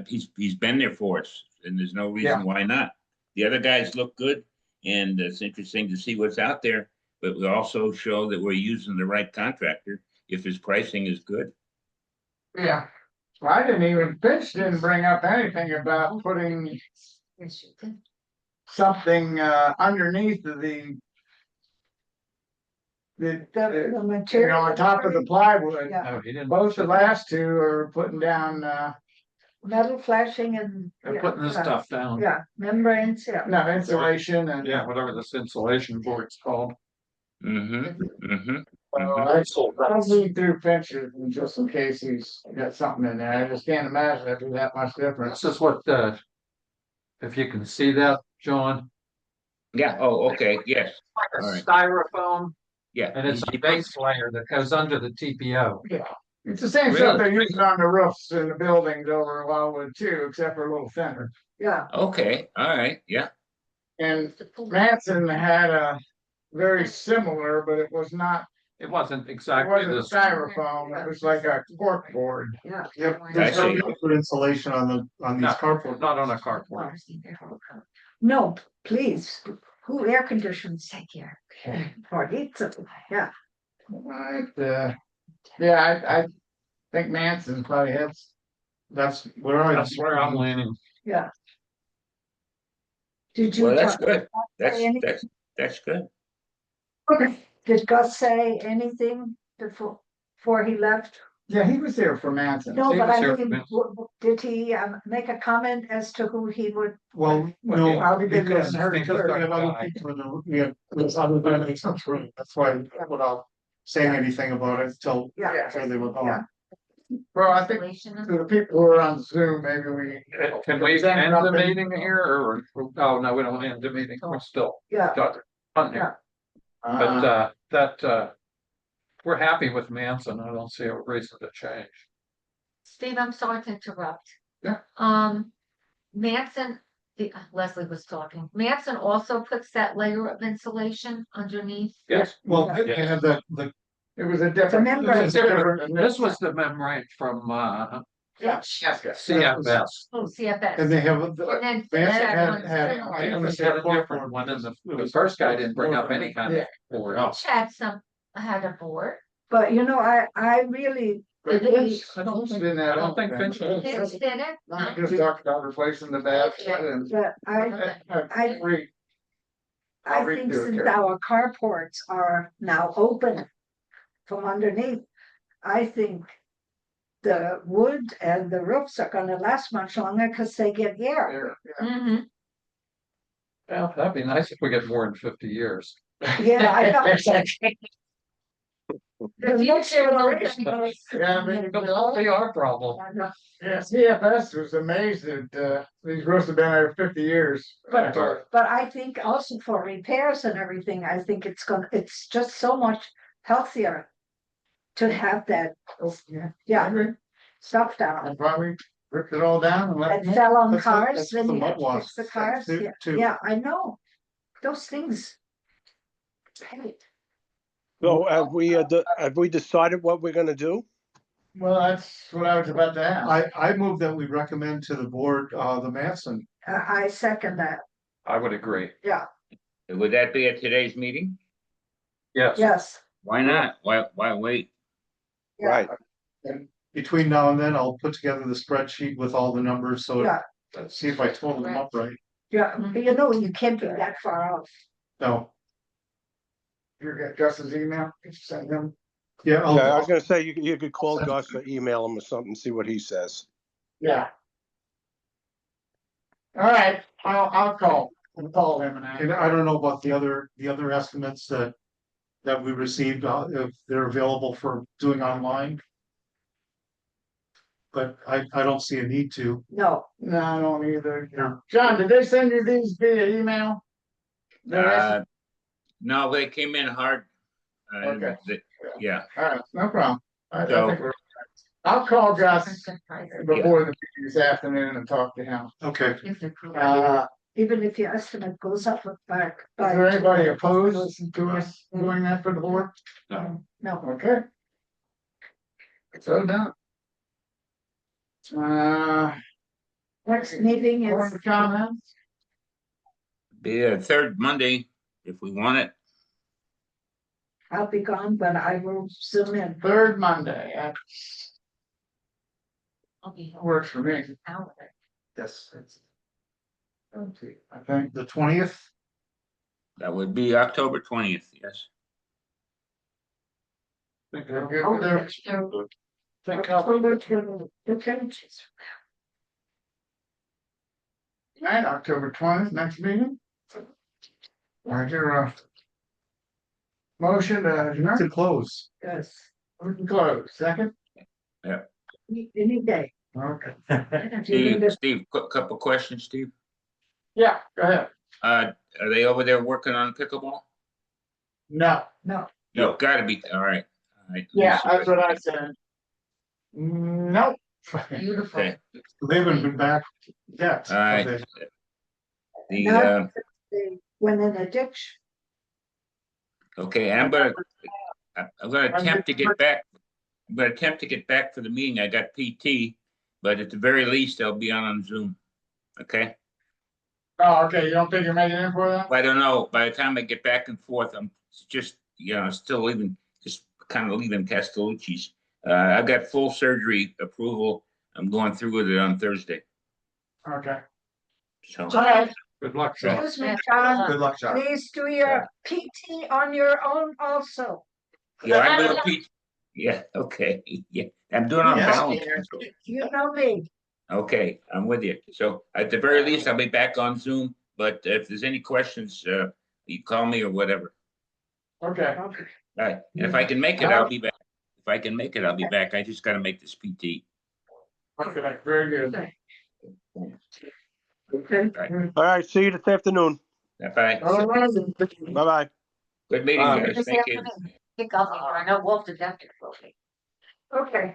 He's been there for us, and there's no reason why not. The other guys look good, and it's interesting to see what's out there, but we also show that we're using the right contractor if his pricing is good.
Yeah. Well, Finch didn't bring up anything about putting something underneath the material on top of the plywood.
Yeah.
No, he didn't.
Both the last two are putting down
Metal flashing and.
They're putting this stuff down.
Yeah, membranes, yeah.
no insulation and
Yeah, whatever this insulation board's called.
I'll read through Finch's just in case he's got something in there. I just can't imagine it'd be that much difference.
This is what if you can see that, John.
Yeah, oh, okay, yes.
Like a
All right.
styrofoam,
Yeah.
and it's a base layer that goes under the TPO.
Yeah. It's the same stuff they're using on the roofs in the buildings over Wildwood too, except for a little thinner.
Yeah.
Okay, all right, yeah.
And Manson had a very similar, but it was not.
It wasn't
It
exactly
wasn't
this.
styrofoam. It was like a cork board.
Yeah.
Yep, there's no need to put insulation on these carports.
Not on a carport.
No, please, who air conditions take care? Or heats it, yeah.
Right, I think Manson probably has.
That's where
I'm leaning.
Yeah. Did you?
Well, that's
talk-
good.
say anything?
That's good.
Okay. Did Gus say anything before he left?
Yeah, he was there for Manson.
No,
He
but
was
I
here for
mean,
minutes.
did he make a comment as to who he would?
Well, no,
Probably didn't
because
heard it
because we
first.
have other people in the, we have, there's other candidates in the room, that's why without saying anything about it until
Yeah.
after they were gone.
Well, I think to the people who are on Zoom, maybe we.
Can we end the meeting here or, oh, no, we don't end the meeting. We're still
Yeah,
on here. But, we're happy with Manson. I don't see a reason to change.
Steve, I'm sorry to interrupt.
Yeah.
Manson, Leslie was talking. Manson also puts that layer of insulation underneath.
Yes.
Well, they have the,
It was a different.
membrane.
it was a different-
This was the membrane from,
Yes.
CFS.
Oh, CFS.
and they have,
And
the
then.
Manson
that
had,
one's
had.
similar.
I
It
think
was
they had
a different one, and the first guy didn't bring up any kind of board.
Which had a board.
but you know, I really,
But Finch, I don't think
Finch did.
Finch did it?
Not just talked about replacing the basket and.
but I
agree.
I think since our carports are now open from underneath, I think the wood and the roofs are gonna last much longer because they get air.
Mm-hmm.
Well, that'd be nice if we get more than 50 years.
Yeah, I know.
The future will be.
Yeah, I mean,
That'll be our problem.
yeah, CFS was amazed that, these roofs have been there 50 years.
But I think also for repairs and everything, I think it's just so much healthier to have that, yeah, stuff down.
That's why we ripped it all down and let.
And fell on
That's what-
cars,
that's
then
the
you
mud
have to
walls
fix the cars,
too- too.
yeah, I know, those things.
So have we decided what we're gonna do?
Well, that's what I was about to ask.
I move that we recommend to the board, the Manson.
I second that,
I would agree.
yeah,
Would that be at today's meeting?
Yes.
yes,
Why not? Why wait?
yeah,
Right.
And between now and then, I'll put together the spreadsheet with all the numbers, so
yeah,
let's see if I total them up right.
yeah, but you know, you can't be that far off.
No,
You got Justin's email, send him.
yeah,
Okay, I was
I'll,
gonna say, you could call Gus or email him or something, see what he says.
Yeah. All right, I'll call him and
and I don't know about the other estimates that we received, if they're available for doing online. But I don't see a need to.
No,
No, I don't either. John, did they send you these via email?
No, they came in hard.
Okay.
Yeah.
All right, no problem. I
So-
think I'll call Gus before the meeting this afternoon and talk to him.
Okay.
even if your estimate goes up back.
Is there anybody opposed to us doing that for the board?
No.
No,
Okay. So done.
next meeting
More
is,
comments?
Be a third Monday if we want it.
I'll be gone, but I will zoom in.
Third Monday, that
Okay.
works for me.
Yes.
I think
The 20th,
That would be October 20th, yes.
think they're good with their. Think I'll-
Okay.
Right, October 20th, next meeting. Right here, motion to adjourn.
to close.
Yes,
We can close, second?
any day.
Okay.
Steve, couple questions, Steve.
Yeah, go ahead.
Are they over there working on pickleball?
No,
No,
No, gotta be, all right. All right.
yeah, that's what I said. Nope.
Beautiful.
Okay,
They haven't been back yet.
all right.
have they?
The,
they went in a ditch.
okay, I'm gonna attempt to get back. I'm gonna attempt to get back for the meeting. I got PT, but at the very least, I'll be on Zoom. Okay?
Oh, okay, you don't think you're making it for that?
I don't know. By the time I get back and forth, I'm just, still leaving, just kind of leaving Castellucci's. I got full surgery approval. I'm going through with it on Thursday.
Okay.
So,
All right.
Good luck, Sean.
Excuse me, John,
Good luck, John.
please do your PT on your own also.
yeah, I do PT. Yeah, okay, yeah, I'm doing on
Yes,
balance.
Peter.
You know me.
Okay, I'm with you. So at the very least, I'll be back on Zoom, but if there's any questions, you call me or whatever.
Okay.
All right, and if I can make it, I'll be back. If I can make it, I'll be back. I just gotta make this PT.
Okay, very good. Okay.
All right, see you this afternoon.
Bye.
Bye-bye.
Good meeting, guys.
This
Thank you.
afternoon. Pick up, or I know Walter definitely will be.
Okay.